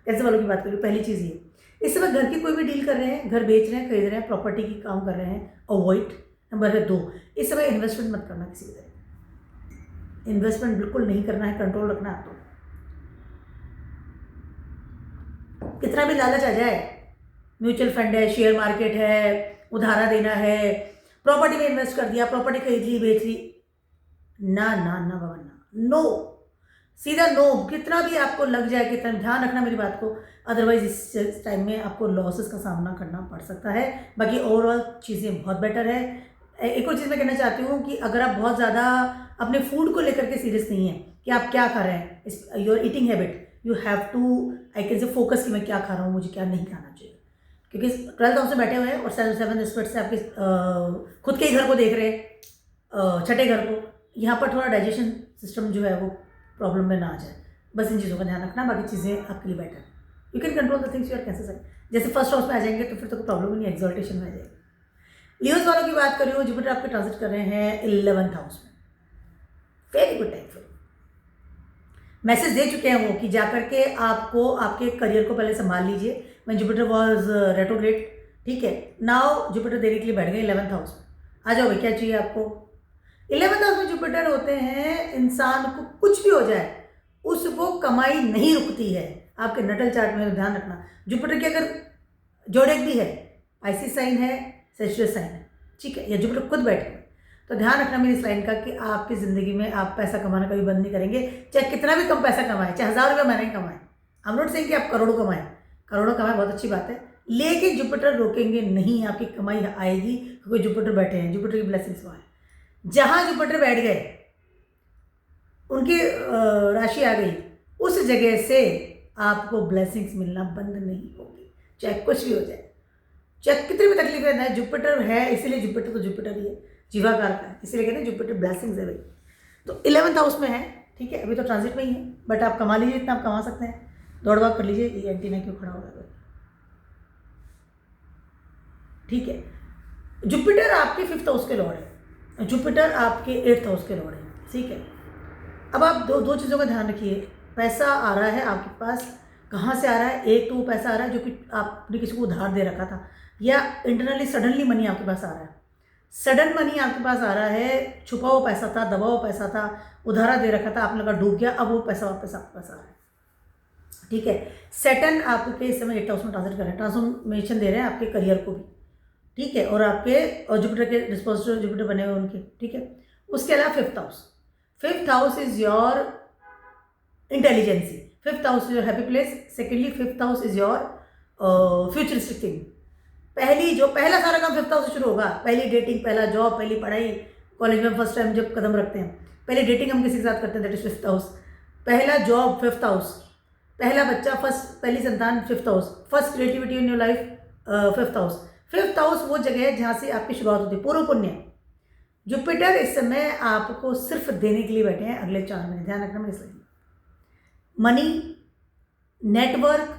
कैसे वालों की बात करूँ, पहली चीज़ ये, इस समय घर की कोई भी डील कर रहे हैं, घर बेच रहे हैं, खरीद रहे हैं, प्रॉपर्टी की काम कर रहे हैं, अवॉइड। नंबर 2, इस समय इन्वेस्टमेंट मत करना किसी तरह, इन्वेस्टमेंट बिल्कुल नहीं करना है, कंट्रोल रखना है आपको। कितना भी लालच आ जाए, म्यूचुअल फंड है, शेयर मार्केट है, उधारा देना है, प्रॉपर्टी में इन्वेस्ट कर दिया, प्रॉपर्टी खरीद ली, बेच ली, ना ना ना बाबा ना, नो, सीधा नो। कितना भी आपको लग जाए, कितना ध्यान रखना मेरी बात को, अदरवाइज इस टाइम में आपको लॉसेस का सामना करना पड़ सकता है। बाकी ओवरऑल चीज़ें बहुत बेटर है। एक और चीज़ मैं कहना चाहती हूँ कि अगर आप बहुत ज़्यादा अपने फूड को लेकर के सीरियस नहीं हैं कि आप क्या खा रहे हैं, your eating habit, you have to I can say focus कि मैं क्या खा रहा हूँ, मुझे क्या नहीं खाना चाहिए। क्योंकि 12th हाउस से बैठे हुए हैं और 7th एस्पेक्ट से आपके खुद के ही घर को देख रहे हैं, छठे घर को, यहाँ पर थोड़ा डाइजेशन सिस्टम जो है वो प्रॉब्लम में ना आ जाए। बस इन चीज़ों का ध्यान रखना, बाकी चीज़ें आपके लिए better. You can control the things you are कैसे से, जैसे फर्स्ट हाउस में आ जाएंगे तो फिर तो कोई प्रॉब्लम ही नहीं, एक्सॉल्टेशन में आ जाएगी। लियोज वालों की बात कर रही हूँ, जुपिटर आपके ट्रांजिट कर रहे हैं 11th हाउस में, वेरी गुड टाइम। फिर मैसेज दे चुके हैं वो कि जाकर के आपको आपके करियर को पहले संभाल लीजिए। मैं जुपिटर वॉज रेट्रोग्रेड, ठीक है, नाउ जुपिटर देने के लिए बैठ गए 11th हाउस में। आ जाओ भाई, क्या चाहिए आपको। 11th हाउस में जुपिटर होते हैं, इंसान को कुछ भी हो जाए उसको कमाई नहीं रुकती है। आपके नटल चार्ट में ध्यान रखना, जुपिटर की अगर जोड़ेक भी है, पाइसिस साइन है, सेजिटेरियस साइन है, ठीक है, या जुपिटर खुद बैठे हैं, तो ध्यान रखना मेरी इस लाइन का कि आपकी ज़िंदगी में आप पैसा कमाना कभी बंद नहीं करेंगे, चाहे कितना भी कम पैसा कमाएं, चाहे 1000 रुपये महीने कमाएं। आई एम नॉट सेइंग कि आप करोड़ों कमाएं, करोड़ों कमाएं बहुत अच्छी बात है, लेकिन जुपिटर रोकेंगे नहीं, आपकी कमाई आएगी, क्योंकि जुपिटर बैठे हैं, जुपिटर की ब्लेसिंग्स वहाँ है। जहाँ जुपिटर बैठ गए, उनकी राशि आ गई, उस जगह से आपको ब्लेसिंग्स मिलना बंद नहीं होगी, चाहे कुछ भी हो जाए, चाहे कितनी भी तकलीफें है। जुपिटर है, इसीलिए जुपिटर तो जुपिटर ही है, जीवाकार का है, इसीलिए कहते हैं जुपिटर ब्लेसिंग्स है भाई। तो 11th हाउस में है, ठीक है, अभी तो ट्रांजिट में ही है, बट आप कमा लीजिए इतना आप कमा सकते हैं, दौड़ भाग कर लीजिए। ये एंटीना क्यों खड़ा हो रहा है, ठीक है। जुपिटर आपके 5th हाउस के लॉर्ड है, जुपिटर आपके 8th हाउस के लॉर्ड है, ठीक है। अब आप दो चीज़ों का ध्यान रखिए, पैसा आ रहा है आपके पास, कहाँ से आ रहा है। एक तो वो पैसा आ रहा है जो कि आपने किसी को उधार दे रखा था, या इंटरनली सडनली मनी आपके पास आ रहा है। सडन मनी आपके पास आ रहा है, छुपा हुआ पैसा था, दबा हुआ पैसा था, उधारा दे रखा था, आपने लगा डूब गया, अब वो पैसा वापस आपके पास आ रहा है, ठीक है। सैटर्न आपके इस समय 8th हाउस में ट्रांजिट कर रहे हैं, ट्रांसफॉर्मेशन दे रहे हैं आपके करियर को भी, ठीक है, और आपके जुपिटर के डिस्पोजिटर जुपिटर बने हुए उनके, ठीक है। उसके अलावा 5th 5th house is your intelligence, 5th house is your happy place, secondly 5th house is your futuristic thing. पहला सारा काम 5th हाउस से शुरू होगा, पहली डेटिंग, पहला जॉब, पहली पढ़ाई, कॉलेज में फर्स्ट टाइम जब कदम रखते हैं, पहले डेटिंग हम किसी के साथ करते हैं, दैट इज 5th हाउस, पहला जॉब 5th हाउस, पहला बच्चा, पहली संतान 5th house, first creativity in your life 5th house. 5th house वो जगह है जहाँ से आपकी शुरुआत होती है, पूर्व पुण्य। जुपिटर इस समय आपको सिर्फ देने के लिए बैठे हैं अगले 4 महीने, ध्यान रखना मेरे सही। Money, network,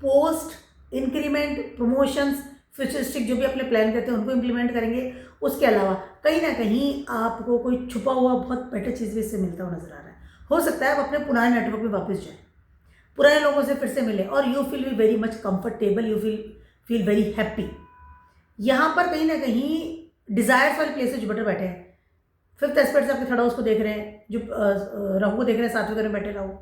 post, increment, promotions, futuristic जो भी अपने प्लान करते हैं उनको इम्प्लीमेंट करेंगे। उसके अलावा कहीं ना कहीं आपको कोई छुपा हुआ बहुत बेटर चीज़ भी इससे मिलता हुआ नजर आ रहा है। हो सकता है आप अपने पुराने नेटवर्क में वापस जाएं, पुराने लोगों से फिर से मिले, और you feel B very much comfortable, you feel very happy. यहाँ पर कहीं ना कहीं डिजायर्स वाले प्लेस से जुपिटर बैठे हैं। 5th एस्पेक्ट से आपके 3rd हाउस को देख रहे हैं, जो राहु को देख रहे हैं, 7वें घर में बैठे राहु,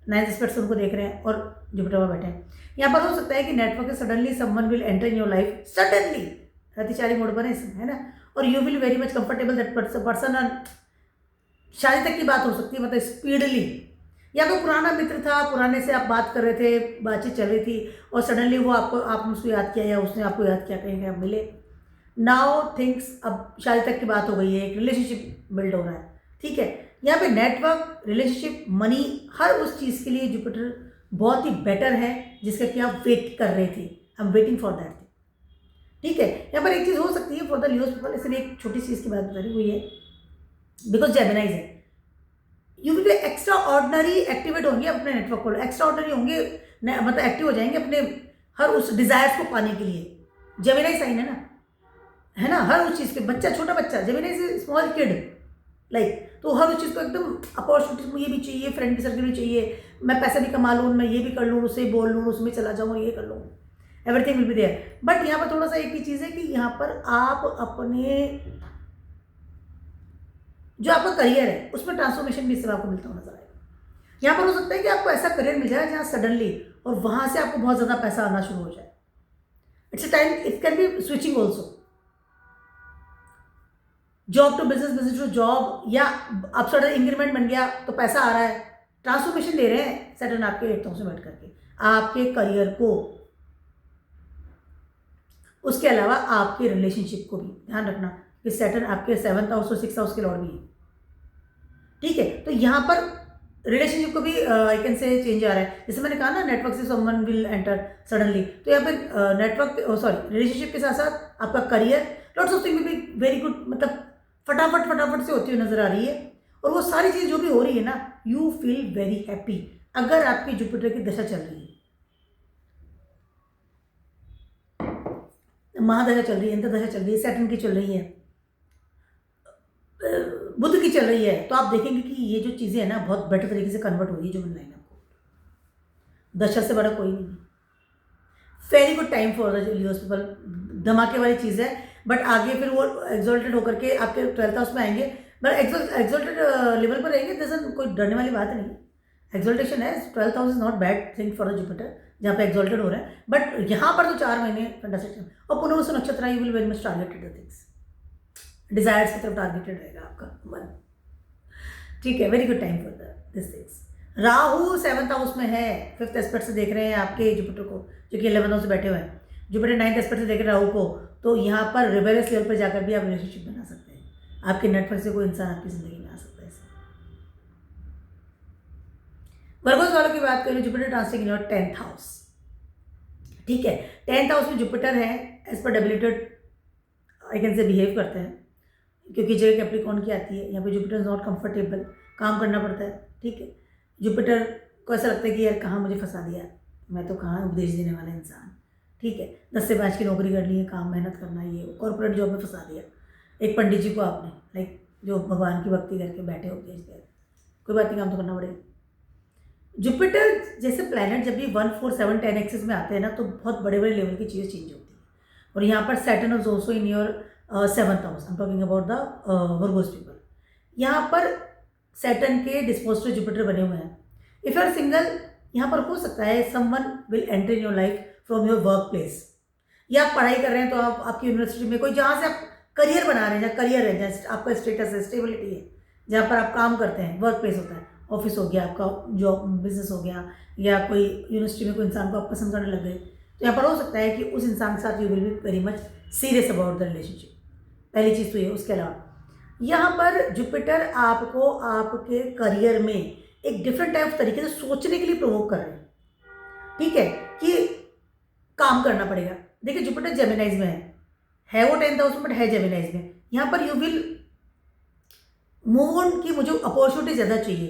9th एस्पेक्ट से उनको देख रहे हैं और जुपिटर में बैठे हैं। यहाँ पर हो सकता है कि network suddenly someone will enter in your life, suddenly रतिचारी मोड पर है इसमें, है ना, और you will very much comfortable that person. शादी तक की बात हो सकती है, मतलब स्पीडली, या कोई पुराना मित्र था, पुराने से आप बात कर रहे थे, बातचीत चल रही थी और सडनली वो आपने उसको याद किया या उसने आपको याद किया, कहीं आप मिले। नाउ थिंग्स, अब शादी तक की बात हो गई है, एक रिलेशनशिप बिल्ड हो रहा है, ठीक है। यहाँ पे नेटवर्क, रिलेशनशिप, मनी, हर उस चीज़ के लिए जुपिटर बहुत ही बेटर है जिसका कि आप वेट कर रहे थे, I am waiting for that thing, ठीक है। यहाँ पर एक चीज़ हो सकती है फॉर द लियोस पीपल, इसलिए एक छोटी चीज़ की बात बता रही हुई है, बिकॉज जेमिनाइज है, you will B extra ordinary activate होंगे अपने नेटवर्क को, एक्स्ट्रा ऑर्डिनरी होंगे, मतलब एक्टिव हो जाएंगे अपने हर उस डिजायर्स को पाने के लिए। जेमिनाई साइन है ना, हर उस चीज़ पे, बच्चा, छोटा बच्चा, जेमिनाई से स्मॉल किड लाइक, तो हर उस चीज़ को एकदम अपॉर्चुनिटीज में, ये भी चाहिए, फ्रेंड की सर्किल भी चाहिए, मैं पैसा भी कमा लूँ, मैं ये भी कर लूँ, उससे बोल लूँ, उसमें चला जाऊँ, ये कर लूँ, everything will be there. But यहाँ पर थोड़ा सा एक ही चीज़ है कि यहाँ पर आप अपने जो आपका करियर है उसमें ट्रांसफॉर्मेशन भी इससे आपको मिलता हुआ नजर आएगा। यहाँ पर हो सकता है कि आपको ऐसा करियर मिल जाए जहाँ सडनली और वहाँ से आपको बहुत ज़्यादा पैसा आना शुरू हो जाए। It's a time, it can be switching also, job to business, business to job, या आप सडन इंक्रीमेंट बन गया तो पैसा आ रहा है, ट्रांसफॉर्मेशन दे रहे हैं सडन आपके 8th हाउस में बैठ करके आपके करियर को। उसके अलावा आपके रिलेशनशिप को भी ध्यान रखना कि सैटर्न आपके 7th हाउस और 6th हाउस के लॉर्ड भी है, ठीक है। तो यहाँ पर रिलेशनशिप को भी आई कैन से चेंज आ रहा है, जैसे मैंने कहा ना, नेटवर्क से समवन विल एंटर सडनली, तो यहाँ पे नेटवर्क रिलेशनशिप के साथ साथ आपका career, lots of thing will be very good, मतलब फटाफट से होती हुई नजर आ रही है। और वो सारी चीज़ जो भी हो रही है ना, यू फील वेरी हैप्पी अगर आपकी जुपिटर की दशा चल रही है, महादशा चल रही है, अंतर्दशा चल रही है, सैटर्न की चल रही है, बुध की चल रही है, तो आप देखेंगे कि ये जो चीज़ें हैं ना बहुत बेटर तरीके से कन्वर्ट हो रही है। जो मैंने आपको दशा से बड़ा कोई नहीं, very good time for the Leos people, धमाके वाली चीज़ है। बट आगे फिर वो एक्सॉल्टेड होकर के आपके 12th हाउस में आएंगे, बट एक्सॉल्टेड लेवल पर रहेंगे, जैसे कोई डरने वाली बात नहीं, एक्सॉल्टेशन है। 12th house is not bad thing for the Jupiter जहाँ पे एक्सॉल्टेड हो रहा है, बट यहाँ पर तो 4 महीने फंटास्टिक। और पुनर्वसु नक्षत्र, you will very much targeted the things, desires की तरफ टारगेटेड रहेगा आपका मन, ठीक है। Very good time for this things. Rahu 7th house में है, 5th एस्पेक्ट से देख रहे हैं आपके जुपिटर को, जो कि 11th हाउस से बैठे हुए हैं। जुपिटर 9th एस्पेक्ट से देख रहे हैं राहु को, तो यहाँ पर रिबेलियस लेवल पर जाकर भी आप रिलेशनशिप बना सकते हैं, आपके नेटवर्क से कोई इंसान आपकी जिंदगी में आ सकता है। वर्गोस वालों की बात करें, Jupiter transiting in your 10th house, ठीक है। 10th हाउस में जुपिटर है, as per debilitated I can say behave करते हैं, क्योंकि जगह कैप्रिकॉर्न की आती है, यहाँ पे जुपिटर नॉट कंफर्टेबल, काम करना पड़ता है, ठीक है। जुपिटर को ऐसा लगता है कि यार कहाँ मुझे फंसा दिया, मैं तो कहाँ उपदेश देने वाला इंसान, ठीक है। 10 से 5 की नौकरी करनी है, काम मेहनत करना, ये कॉर्पोरेट जॉब में फंसा दिया एक पंडित जी को आपने, लाइक जो भगवान की भक्ति करके बैठे उपदेश दे, कोई बात नहीं, काम तो करना पड़ेगा। जुपिटर जैसे प्लैनेट जब भी 1, 4, 7, 10 एक्सिस में आते हैं ना, तो बहुत बड़े बड़े लेवल की चीज़ें चेंज होती हैं। और यहाँ पर Saturn is also in your 7th house, I am talking about the Virgo's people. यहाँ पर सैटर्न के डिस्पोजिटर जुपिटर बने हुए हैं। इफ यू आर सिंगल, यहाँ पर हो सकता है someone will enter in your life from your work place, या आप पढ़ाई कर रहे हैं तो आप आपकी यूनिवर्सिटी में कोई जहाँ से आप करियर बना रहे हैं, जहाँ करियर है, जहाँ आपका स्टेटस है, स्टेबिलिटी है, जहाँ पर आप काम करते हैं, वर्क प्लेस होता है, ऑफिस हो गया, आपका जॉब बिजनेस हो गया, या कोई यूनिवर्सिटी में कोई इंसान को आप पसंद करने लग गए, तो यहाँ पर हो सकता है कि उस इंसान के साथ you will be very much serious about the relationship. पहली चीज़ तो ये। उसके अलावा यहाँ पर जुपिटर आपको आपके करियर में एक डिफरेंट टाइप तरीके से सोचने के लिए प्रोवोक कर रहे हैं, ठीक है, कि काम करना पड़ेगा। देखिए जुपिटर जेमिनाइज में है वो 10th हाउस में, बट है जेमिनाइज में। यहाँ पर यू विल मूव ऑन कि मुझे अपॉर्चुनिटी ज़्यादा चाहिए,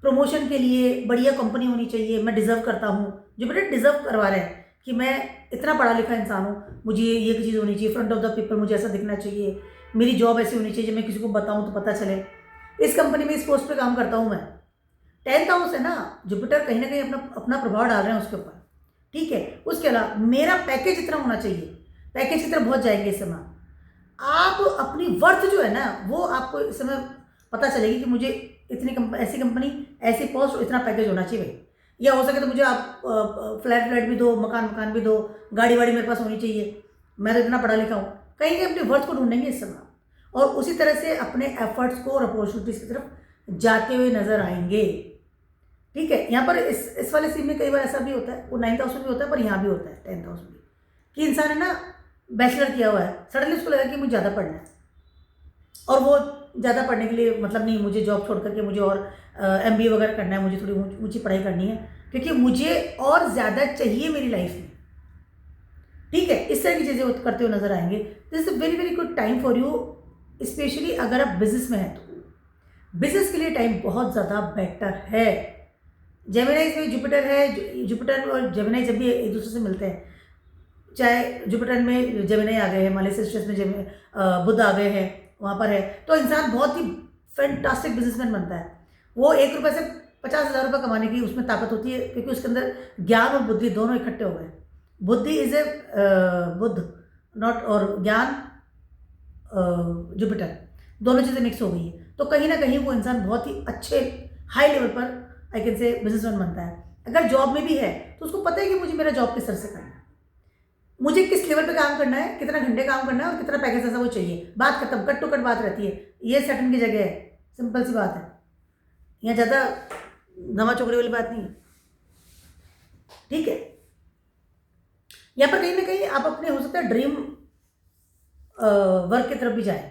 प्रमोशन के लिए बढ़िया कंपनी होनी चाहिए, मैं डिज़र्व करता हूँ। जुपिटर डिज़र्व करवा रहे हैं कि मैं इतना पढ़ा लिखा इंसान हूँ, मुझे ये चीज़ होनी चाहिए, फ्रंट ऑफ द पीपल मुझे ऐसा दिखना चाहिए, मेरी जॉब ऐसी होनी चाहिए, जब मैं किसी को बताऊँ तो पता चले इस कंपनी में, इस पोस्ट पे काम करता हूँ मैं। 10th हाउस है ना, जुपिटर कहीं ना कहीं अपना प्रभाव डाल रहे हैं उसके ऊपर, ठीक है। उसके अलावा मेरा पैकेज इतना होना चाहिए, पैकेज की तरफ बहुत जाएंगे इस समय आप। अपनी वर्थ जो है ना, वो आपको इस समय पता चलेगी कि मुझे इतनी ऐसी कंपनी, ऐसी पोस्ट, इतना पैकेज होना चाहिए भाई। या हो सके तो मुझे आप फ्लैट भी दो, मकान भी दो, गाड़ी वाड़ी मेरे पास होनी चाहिए, मैं तो इतना पढ़ा लिखा हूँ। कहीं कहीं अपनी वर्थ को ढूंढेंगे इस समय, और उसी तरह से अपने एफर्ट्स को और अपॉर्चुनिटीज़ की तरफ जाते हुए नजर आएंगे, ठीक है। यहाँ पर इस वाले सीन में कई बार ऐसा भी होता है, वो 9th हाउस में भी होता है, पर यहाँ भी होता है 10th हाउस में, कि इंसान है ना बैचलर किया हुआ है, सडनली उसको लगा कि मुझे ज़्यादा पढ़ना है, और वो ज़्यादा पढ़ने के लिए मतलब नहीं, मुझे जॉब छोड़ करके मुझे और MBA वगैरह करना है, मुझे थोड़ी ऊंची पढ़ाई करनी है, क्योंकि मुझे और ज़्यादा चाहिए मेरी लाइफ में, ठीक है। इस तरह की चीज़ें करते हुए नजर आएंगे। This is very very good time for you, specially अगर आप बिजनेस में हैं तो बिजनेस के लिए टाइम बहुत ज़्यादा बेटर है। जेमिनाई में जुपिटर है, जुपिटर और जेमिनाई जब भी एक दूसरे से मिलते हैं, चाहे जुपिटर में जेमिनाई आ गए हैं, मालेशियस में बुध आ गए हैं, वहाँ पर है, तो इंसान बहुत ही फैंटास्टिक बिजनेसमैन बनता है। वो 1 रुपये से 50,000 रुपये कमाने की उसमें ताकत होती है, क्योंकि उसके अंदर ज्ञान और बुद्धि दोनों इकट्ठे हो गए। बुद्धि इज ए बुद्ध नॉट, और ज्ञान जुपिटर, दोनों चीज़ें मिक्स हो गई है। तो कहीं ना कहीं वो इंसान बहुत ही अच्छे हाई लेवल पर आई कैन से बिजनेसमैन बनता है। अगर जॉब में भी है तो उसको पता है कि मुझे मेरा जॉब किस तरह से करना है, मुझे किस लेवल पे काम करना है, कितना घंटे काम करना है, और कितना पैकेज ऐसा वो चाहिए। बात खत्म, कट टू कट बात रहती है। ये सेटन की जगह है, सिंपल सी बात है, यहाँ ज़्यादा नवा चोकरी वाली बात नहीं है, ठीक है। यहाँ पर कहीं ना कहीं आप अपने हो सकता है ड्रीम वर्क की तरफ भी जाए,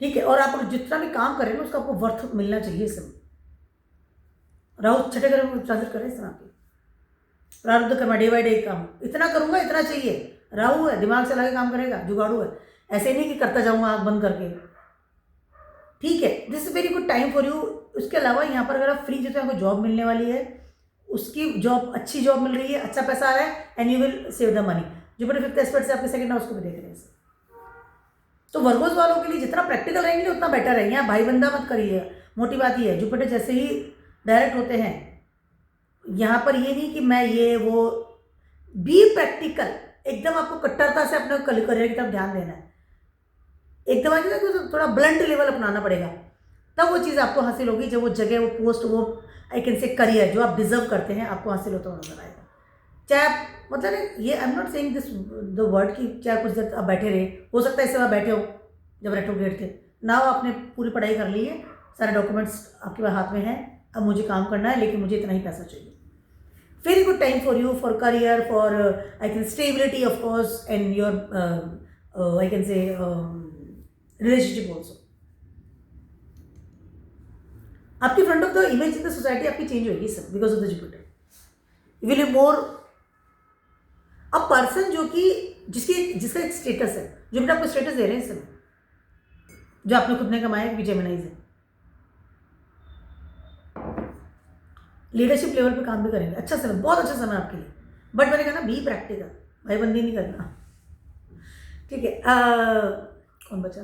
ठीक है, और आप जितना भी काम करें ना उसका आपको वर्थ मिलना चाहिए। इस समय राहु 6ठे घर में ट्रांजिट कर रहे हैं इस समय आपके, प्रारब्ध कर्म, डे बाई डे काम, इतना करूंगा इतना चाहिए। राहु है, दिमाग चला के काम करेगा, जुगाड़ू है, ऐसे नहीं कि करता जाऊंगा आँख बंद करके, ठीक है। This is very good time for you. उसके अलावा यहाँ पर अगर आप फ्री थे तो आपको जॉब मिलने वाली है, उसकी जॉब, अच्छी जॉब मिल रही है, अच्छा पैसा आ रहा है, and you will save the money. Jupiter 5th aspect से आपके 2nd हाउस को भी देख रहे हैं। तो वर्गोस वालों के लिए जितना प्रैक्टिकल रहेंगे उतना बेटर है। यहाँ भाई बंदा मत करिए, मोटी बात ये है, जुपिटर जैसे ही डायरेक्ट होते हैं, यहाँ पर ये नहीं कि मैं ये वो, बी प्रैक्टिकल, एकदम आपको कट्टरता से अपने करियर की तरफ ध्यान देना है, एकदम आगे तो थोड़ा ब्लंट लेवल अपनाना पड़ेगा, तब वो चीज़ आपको हासिल होगी, जब वो जगह, वो पोस्ट, वो आई कैन से करियर जो आप डिजर्व करते हैं आपको हासिल होता हुआ नजर आएगा। चाहे आप मतलब ये, I am not saying this the word कि चाहे कुछ देर आप बैठे रहे, हो सकता है इस समय बैठे हो जब रेट्रोग्रेड थे ना, हो आपने पूरी पढ़ाई कर ली है, सारे डॉक्यूमेंट्स आपके पास हाथ में हैं, अब मुझे काम करना है, लेकिन मुझे इतना ही पैसा चाहिए। Very good time for you, for career, for I can stability of course, and your I can say relationship also. आपकी front of the image in the society आपकी चेंज होगी सब, because of the Jupiter. You will be more a person जो कि जिसका एक status है, Jupiter आपको स्टेटस दे रहे हैं इस समय, जो आपने खुद ने कमाया, क्योंकि जेमिनाइज है। लीडरशिप लेवल पे काम भी करेंगे, अच्छा समय, बहुत अच्छा समय आपके लिए। बट मैंने कहा ना, बी प्रैक्टिकल, भाईबंदी नहीं करना, ठीक है। कौन बचा,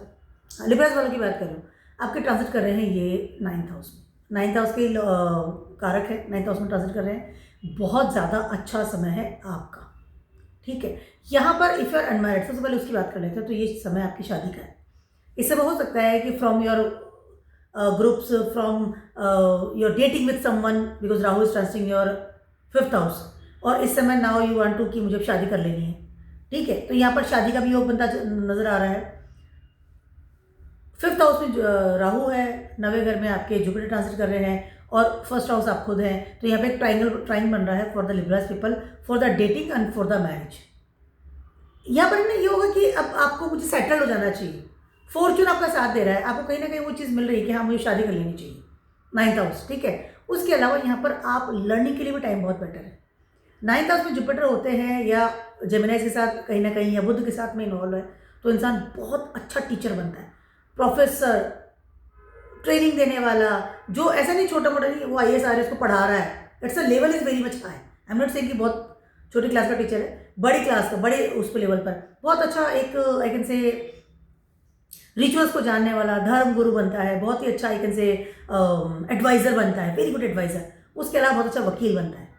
लिब्रास वालों की बात कर रही हूँ। आपके ट्रांजिट कर रहे हैं ये 9th हाउस में, 9th हाउस के कारक है, 9th हाउस में ट्रांजिट कर रहे हैं, बहुत ज़्यादा अच्छा समय है आपका, ठीक है। यहाँ पर इफ़ यू आर अनमैरिड, सबसे पहले उसकी बात कर लेते हैं, तो ये समय आपकी शादी का है। इस समय हो सकता है कि from your groups, from your dating with someone, because Rahu is transiting your 5th house, और इस समय नाउ यू वांट टू कि मुझे अब शादी कर लेनी है, ठीक है। तो यहाँ पर शादी का भी योग बनता नजर आ रहा है। 5th हाउस में राहु है, 9वें घर में आपके जुपिटर ट्रांजिट कर रहे हैं और फर्स्ट हाउस आप खुद हैं, तो यहाँ पे एक ट्राइंगल बन रहा है for the Libras people, for the dating and for the marriage. यहाँ पर ना ये होगा कि अब आपको मुझे सेटल हो जाना चाहिए, फॉर्चून आपका साथ दे रहा है, आपको कहीं ना कहीं वो चीज़ मिल रही है कि हाँ मुझे शादी कर लेनी चाहिए, 9th हाउस, ठीक है। उसके अलावा यहाँ पर आप लर्निंग के लिए भी टाइम बहुत बेटर है। 9th हाउस में जुपिटर होते हैं या जेमिनी के साथ कहीं ना कहीं या बुध के साथ में इन्वॉल्व है, तो इंसान बहुत अच्छा टीचर बनता है, प्रोफेसर, ट्रेनिंग देने वाला, जो ऐसा नहीं छोटा मोटा नहीं वो IAS RS को पढ़ा रहा है, it's a level is very much high. I am not saying कि बहुत छोटी क्लास का टीचर है, बड़ी क्लास का, बड़े उस पर लेवल पर बहुत अच्छा एक आई कैन से रिचुअल्स को जानने वाला धर्म गुरु बनता है, बहुत ही अच्छा आई कैन से एडवाइज़र बनता है, वेरी गुड एडवाइज़र। उसके अलावा बहुत अच्छा वकील बनता है,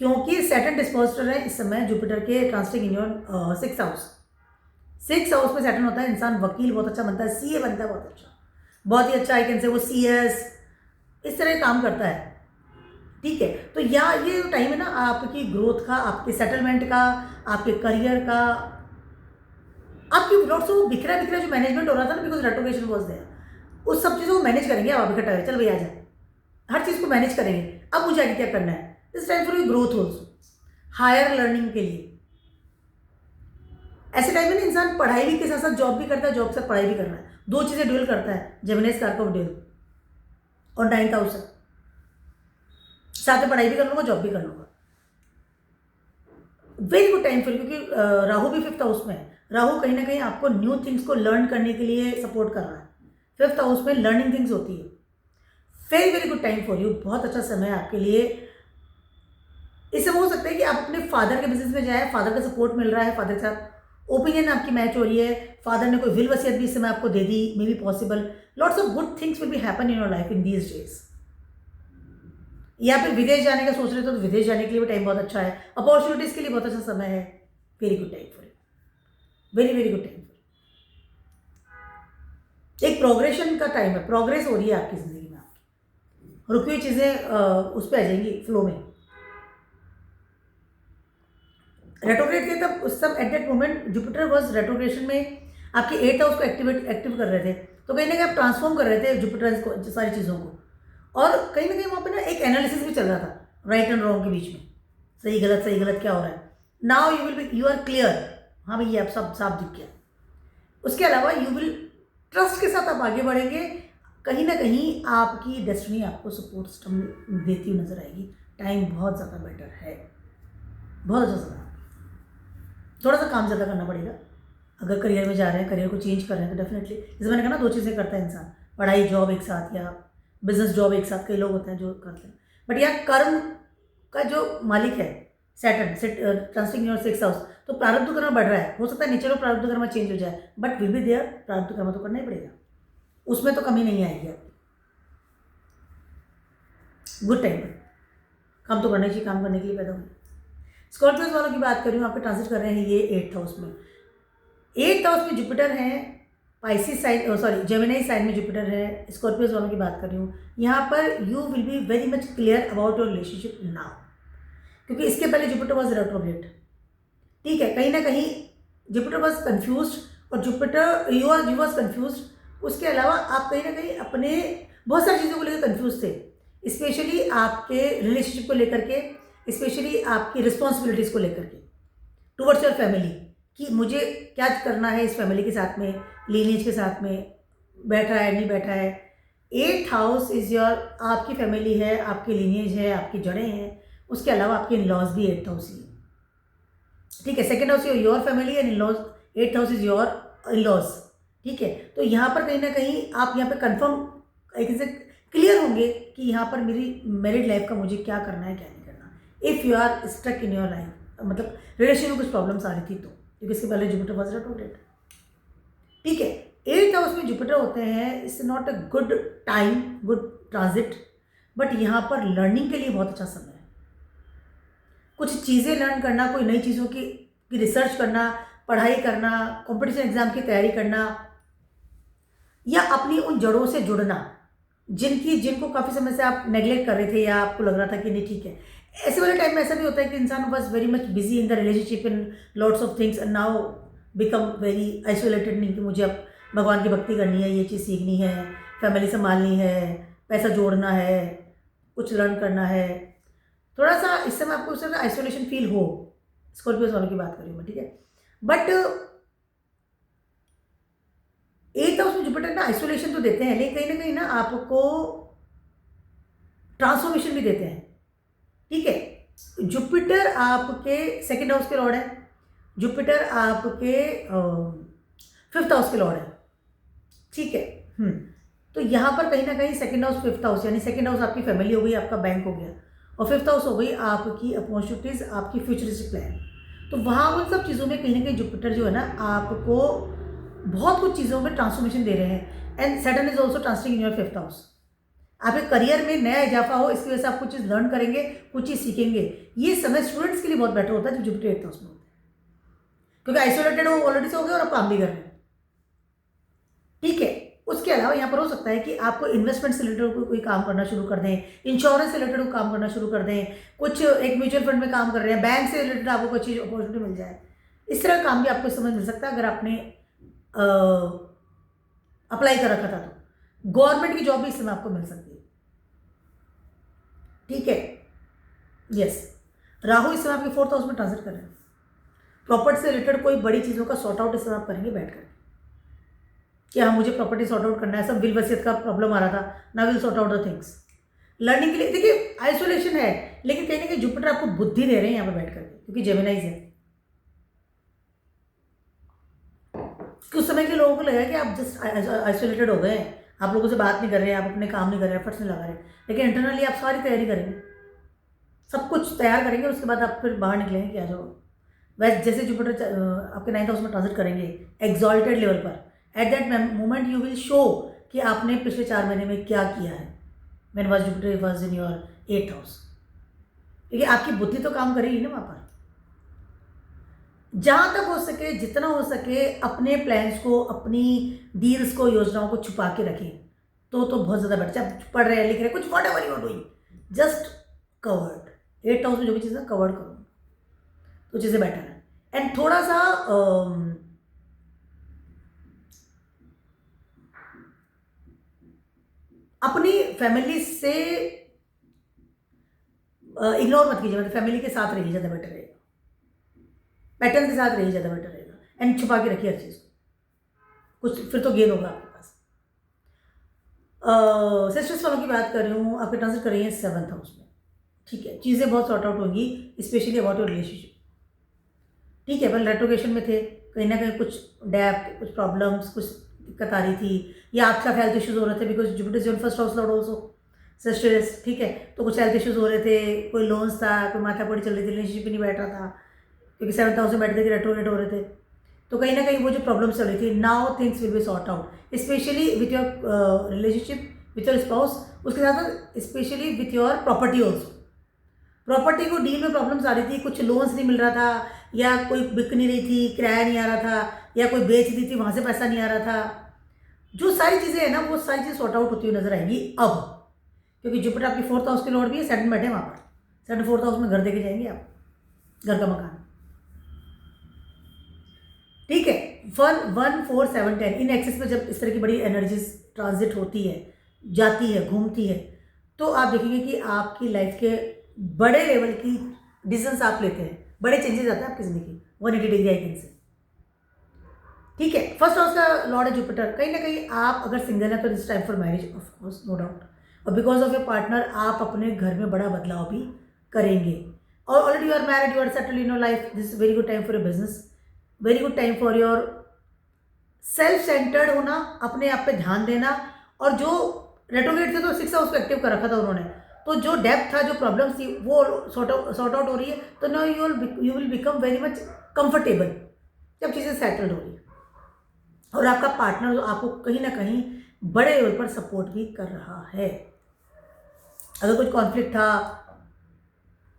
क्योंकि सैटर्न डिस्पोजिटर है इस समय जुपिटर के transiting in your 6th house. 6th house में सैटर्न होता है, इंसान वकील बहुत अच्छा बनता है, CA बनता है बहुत ही अच्छा आई कैन से वो CS इस तरह काम करता है, ठीक है। तो ये टाइम है ना आपकी ग्रोथ का, आपके सेटलमेंट का, आपके करियर का, आपकी लॉट्स ऑफ बिखरा जो मैनेजमेंट हो रहा था ना, बिकॉज रेट्रोग्रेशन वाज देयर, उस सब चीज़ों को मैनेज करेंगे आप इकट्ठा चल भैया आ जाए, हर चीज़ को मैनेज करेंगे। अब मुझे आगे क्या करना है, इस time for growth also, higher learning के लिए। ऐसे टाइम में ना इंसान पढ़ाई भी के साथ साथ जॉब भी करता है, जॉब के साथ पढ़ाई भी कर रहा है, 2 चीज़ें ड्यूल करता है, जेमिनी कारक ऑफ ड्यूल और 9th हाउस है, साथ में पढ़ाई भी कर लूँगा, जॉब भी कर लूँगा। वेरी गुड टाइम फिर, क्योंकि राहु भी 5th हाउस में है। राहु कहीं ना कहीं आपको न्यू थिंग्स को लर्न करने के लिए सपोर्ट कर रहा है, 5th हाउस में लर्निंग थिंग्स होती है। Very very good time for you, बहुत अच्छा समय है आपके लिए। इससे हो सकता है कि आप अपने फादर के बिजनेस में जाए, फादर का सपोर्ट मिल रहा है, फादर के साथ ओपिनियन आपकी मैच हो रही है, फादर ने कोई विल वसीयत भी इस समय आपको दे दी, may be possible. Lots of good things will be happen in your life in these days. या फिर विदेश जाने का सोच रहे हो तो विदेश जाने के लिए भी टाइम बहुत अच्छा है, अपॉर्चुनिटीज़ के लिए बहुत अच्छा समय है। Very good time for you, very very good time. एक प्रोग्रेशन का टाइम है, प्रोग्रेस हो रही है आपकी ज़िंदगी में, आपकी रुकी हुई चीज़ें उस पर आ जाएंगी फ्लो में। रेट्रोग्रेड थे तब उस सब at that moment Jupiter was retrogression में आपके 8th हाउस को एक्टिव कर रहे थे, तो कहीं ना कहीं आप ट्रांसफॉर्म कर रहे थे जुपिटर को, सारी चीज़ों को, और कहीं ना कहीं वहाँ पे ना एक एनालिसिस भी चल रहा था राइट एंड रॉन्ग के बीच में, सही गलत क्या हो रहा है। नाउ यू आर क्लियर, हाँ भैया आप सब साफ दिख गया। उसके अलावा यू विल ट्रस्ट के साथ आप आगे बढ़ेंगे, कहीं ना कहीं आपकी डेस्टिनी आपको सपोर्ट सिस्टम देती हुई नजर आएगी। टाइम बहुत ज़्यादा बेटर है, बहुत ज़्यादा। थोड़ा सा काम ज़्यादा करना पड़ेगा, अगर करियर में जा रहे हैं, करियर को चेंज कर रहे हैं तो डेफिनेटली, जैसे मैंने कहा ना 2 चीज़ें करता है इंसान, पढ़ाई जॉब एक साथ या बिजनेस जॉब एक साथ, कई लोग होते हैं जो करते हैं। बट यहाँ कर्म का जो मालिक है Saturn transiting in your 6th house, तो प्रारब्ध कर्म बढ़ रहा है, हो सकता है नेचर ऑफ प्रारब्ध कर्म चेंज हो जाए, बट विल बी देयर, प्रारब्ध कर्म तो करना ही पड़ेगा, उसमें तो कमी नहीं आएगी। गुड टाइम है, काम तो करना चाहिए, काम करने के लिए पैदा हुए। स्कॉर्पियोस वालों की बात कर रही हूँ, आपके ट्रांसिट कर रहे हैं ये 8th हाउस में। 8th हाउस में जुपिटर है, Pisces sign, sorry Gemini sign में जुपिटर है। स्कॉर्पियोस वालों की बात कर रही हूँ, यहाँ पर you will be very much clear about your relationship now, क्योंकि इसके पहले जुपिटर वॉज रेट्रोग्रेड, ठीक है। कहीं ना कहीं जुपिटर वॉज कन्फ्यूज और जुपिटर यू वॉज कन्फ्यूज। उसके अलावा आप कहीं ना कहीं अपने बहुत सारी चीज़ों को लेकर कन्फ्यूज थे, स्पेशली आपके रिलेशनशिप को लेकर के, स्पेशली आपकी रिस्पॉन्सिबिलिटीज़ को लेकर के टूवर्ड्स योर फैमिली, कि मुझे क्या करना है इस फैमिली के साथ में, लीनेज के साथ में, बैठा है नहीं बैठा है। 8th हाउस इज़ योर, आपकी फैमिली है, आपकी लीनेज है, आपकी जड़ें हैं। उसके अलावा आपके इन लॉज भी 8th हाउस ही है, ठीक है। 2nd house your family and in laws, 8th house is your in laws, ठीक है। तो यहाँ पर कहीं ना कहीं आप यहाँ पे कंफर्म एक से क्लियर होंगे कि यहाँ पर मेरी मैरिड लाइफ का मुझे क्या करना है क्या नहीं करना। If you are stuck in your life, मतलब रिलेशन में कुछ प्रॉब्लम्स आ रही थी तो, क्योंकि इसके पहले जुपिटर वॉज रेट्रोग्रेड, ठीक है। 8th हाउस में जुपिटर होते हैं, it's not a good time, good transit, but यहाँ पर लर्निंग के लिए बहुत अच्छा समय है। कुछ चीज़ें लर्न करना, कोई नई चीज़ों की रिसर्च करना, पढ़ाई करना, कंपटीशन एग्जाम की तैयारी करना, या अपनी उन जड़ों से जुड़ना जिनको काफ़ी समय से आप नेग्लेक्ट कर रहे थे या आपको लग रहा था कि नहीं ठीक है। ऐसे वाले टाइम में ऐसा भी होता है कि इंसान was very much busy in the relationship in lots of things and now become very isolated, नहीं कि मुझे अब भगवान की भक्ति करनी है, ये चीज़ सीखनी है, फैमिली संभालनी है, पैसा जोड़ना है, कुछ लर्न करना है, थोड़ा सा इस समय आपको उससे आइसोलेशन फील हो, स्कॉर्पियो वालों की बात कर रही हूँ मैं, ठीक है। बट 8th हाउस में जुपिटर ना आइसोलेशन तो देते हैं, लेकिन कहीं ना कहीं ना आपको ट्रांसफॉर्मेशन भी देते हैं, ठीक है। जुपिटर आपके 2nd हाउस के लॉर्ड है, जुपिटर आपके 5th हाउस के लॉर्ड है, ठीक है। तो यहाँ पर कहीं ना कहीं 2nd हाउस 5th हाउस, यानी 2nd हाउस आपकी फैमिली हो गई, आपका बैंक हो गया, और 5th हाउस हो गई आपकी अपॉर्चुनिटीज, आपकी फ्यूचरिस्टिक प्लान। तो वहाँ उन सब चीज़ों में कहीं ना कहीं जुपिटर जो है ना आपको बहुत कुछ चीज़ों में ट्रांसफॉर्मेशन दे रहे हैं। And Saturn is also transiting in your 5th house. आपके करियर में नया इजाफा हो, इसकी वजह से आप कुछ चीज़ लर्न करेंगे, कुछ चीज़ सीखेंगे। ये समय स्टूडेंट्स के लिए बहुत बेटर होता है जब जुपिटर 8th हाउस में होता है, क्योंकि आइसोलेटेड हो ऑलरेडी से हो गए और आप काम भी कर रहे हैं, ठीक है। उसके अलावा यहाँ पर हो सकता है कि आपको इन्वेस्टमेंट से रिलेटेड कोई काम करना शुरू कर दें, इंश्योरेंस से रिलेटेड काम करना शुरू कर दें, कुछ एक म्यूचुअल फंड में काम कर रहे हैं, बैंक से रिलेटेड आपको कोई चीज़ अपॉर्चुनिटी मिल जाए। इस तरह का काम भी आपको इस समय मिल सकता है अगर आपने अप्लाई कर रखा था तो। गवर्नमेंट की जॉब भी इस समय आपको मिल सकती है, ठीक है। यस, राहु इस समय आपके 4th हाउस में ट्रांजिट कर रहे हैं। प्रॉपर्टी से रिलेटेड कोई बड़ी चीज़ों का सॉर्ट आउट इस समय आप करेंगे बैठ कर, कि हाँ मुझे प्रॉपर्टी सॉर्ट आउट करना है, सब विल वसीयत का प्रॉब्लम आ रहा था, ना will sort out the things. Learning के लिए देखिए आइसोलेशन है, लेकिन कहीं ना कहीं जुपिटर आपको बुद्धि दे रहे हैं यहाँ पर बैठ करके, क्योंकि जेमिनाइज है। कुछ समय के लोगों को लगा कि आप जस्ट आइसोलेटेड हो गए, आप लोगों से बात नहीं कर रहे हैं, आप अपने काम नहीं कर रहे हैं, एफर्ट्स नहीं लगा रहे हैं, लेकिन इंटरनली आप सारी तैयारी करेंगे, सब कुछ तैयार करेंगे, उसके बाद आप फिर बाहर निकलेंगे कि आ जाओ। वैसे जैसे जुपिटर आपके 9th हाउस में ट्रांजिट करेंगे एक्सॉल्टेड लेवल पर, at that moment you will show कि आपने पिछले 4 महीने में क्या किया है। When was Jupiter was in your 8th house, क्योंकि आपकी बुद्धि तो काम करेगी ना वहाँ पर। जहाँ तक हो सके, जितना हो सके अपने प्लान्स को, अपनी डील्स को, योजनाओं को छुपा के रखें, तो बहुत ज़्यादा बेटर। चाहे पढ़ रहे हैं, लिख रहे हैं, कुछ whatever you are doing, just covered. 8th house में जो भी चीज़ें कवर्ड करो तो चीज़ें बेटर है। एंड थोड़ा सा अपनी फैमिली से इग्नोर मत कीजिए, मतलब फैमिली के साथ रहिए, ज़्यादा बेटर रहेगा, पैटर्न के साथ रहिए, ज़्यादा बेटर रहेगा। एंड छुपा के रखिए हर चीज़ को, कुछ फिर तो गेन होगा आपके पास। सिस्टर्स वालों की बात कर रही हूँ, आपके ट्रांसफर कर रही है 7th हाउस में, ठीक है। चीज़ें बहुत सॉर्ट आउट होंगी, स्पेशली अबाउट योर रिलेशनशिप, ठीक है। पहले रेट्रोगेशन में थे, कहीं ना कहीं कुछ डेप्थ, कुछ प्रॉब्लम्स, कुछ दिक्कत आ रही थी, या आपका हेल्थ इश्यूज हो रहे थे, because Jupiter is your 1st house Lord also sisters, ठीक है। तो कुछ हेल्थ इश्यूज हो रहे थे, कोई लोन्स था, कोई माथापड़ी चल रही थी, रिलेशनशिप भी नहीं बैठ रहा था, क्योंकि 7th हाउस में बैठते थे, रेट्रोगेट हो रहे थे। तो कहीं ना कहीं वो जो प्रॉब्लम चल रही थी, now things will B sort out, specially with your relationship with your spouse, उसके साथ specially with your property also. Property को डील में प्रॉब्लम्स आ रही थी, कुछ लोन्स नहीं मिल रहा था, या कोई बिक नहीं रही थी, किराया नहीं आ रहा था, या कोई बेच दी थी, वहाँ से पैसा नहीं आ रहा था। जो सारी चीज़ें हैं ना, वो सारी चीज़ें सॉर्ट आउट होती हुई नजर आएंगी अब, क्योंकि जुपिटर आपकी 4th हाउस के लॉर्ड भी है, सैटर्न बैठे वहाँ पर, सैटर्न 4th हाउस में घर देके जाएंगे आप, घर का मकान, ठीक है। 1 1 4 7 10 इन एक्सेस में जब इस तरह की बड़ी एनर्जीज ट्रांजिट होती है, जाती है, घूमती है, तो आप देखेंगे कि आपकी लाइफ के बड़े लेवल की डिसीजंस आप लेते हैं, बड़े चेंजेस आते हैं आपकी जिंदगी 180 डिग्री आइकन से, ठीक है। 1st हाउस का लॉर्ड है जुपिटर, कहीं ना कहीं आप अगर सिंगल है तो this time for marriage, of course, no doubt. और बिकॉज ऑफ योर पार्टनर आप अपने घर में बड़ा बदलाव भी करेंगे, और already you are married, you are settle in your life, this is very good time for your business, very good time for your self centred होना, अपने आप पे ध्यान देना। और जो रेट्रोगेट थे तो 6th हाउस को एक्टिव कर रखा था उन्होंने, तो जो डेप्थ था, जो प्रॉब्लम्स थी, वो सॉर्ट आउट हो रही है। तो now you will become very much comfortable जब चीज़ें सेटल्ड हो रही है, और आपका पार्टनर आपको कहीं ना कहीं बड़े लेवल पर सपोर्ट भी कर रहा है। अगर कुछ कॉन्फ्लिक्ट था,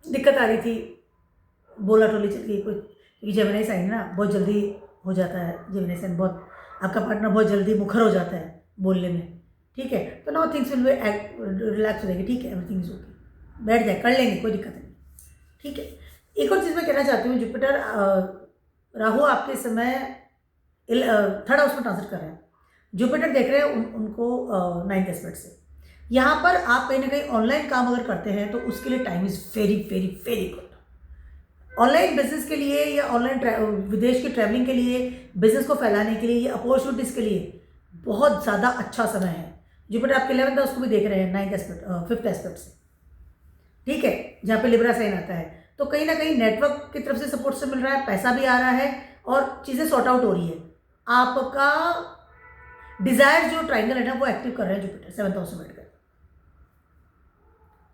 दिक्कत आ रही थी, बोला टोली चल गई कुछ, क्योंकि जेमिनी साइन ना बहुत जल्दी हो जाता है, जेमिनी साइन बहुत, आपका पार्टनर बहुत जल्दी मुखर हो जाता है बोलने में, ठीक है। तो now things will be relax हो जाएगी, ठीक है, एवरीथिंग इज ओके, बैठ जाए, कर लेंगे, कोई दिक्कत नहीं, ठीक है। एक और चीज़ मैं कहना चाहती हूँ, जुपिटर राहु आपके समय 3rd हाउस में ट्रांजिट कर रहे हैं, जुपिटर देख रहे हैं उनको 9th एस्पेक्ट से। यहाँ पर आप कहीं ना कहीं ऑनलाइन काम अगर करते हैं तो उसके लिए time is very very very good. Online business के लिए या ऑनलाइन विदेश की ट्रैवलिंग के लिए, बिजनेस को फैलाने के लिए या अपॉर्चुनिटीज़ के लिए बहुत ज़्यादा अच्छा समय है। जुपिटर आपके 11th हाउस को भी देख रहे हैं 9th एस्पेक्ट 5th एस्पेक्ट से, ठीक है, जहाँ पे लिब्रा साइन आता है। तो कहीं ना कहीं नेटवर्क की तरफ से सपोर्ट से मिल रहा है, पैसा भी आ रहा है और चीज़ें सॉर्ट आउट हो रही है। आपका डिजायर जो ट्राइंगल है ना वो एक्टिव कर रहे हैं जुपिटर 7th हाउस में बैठ कर।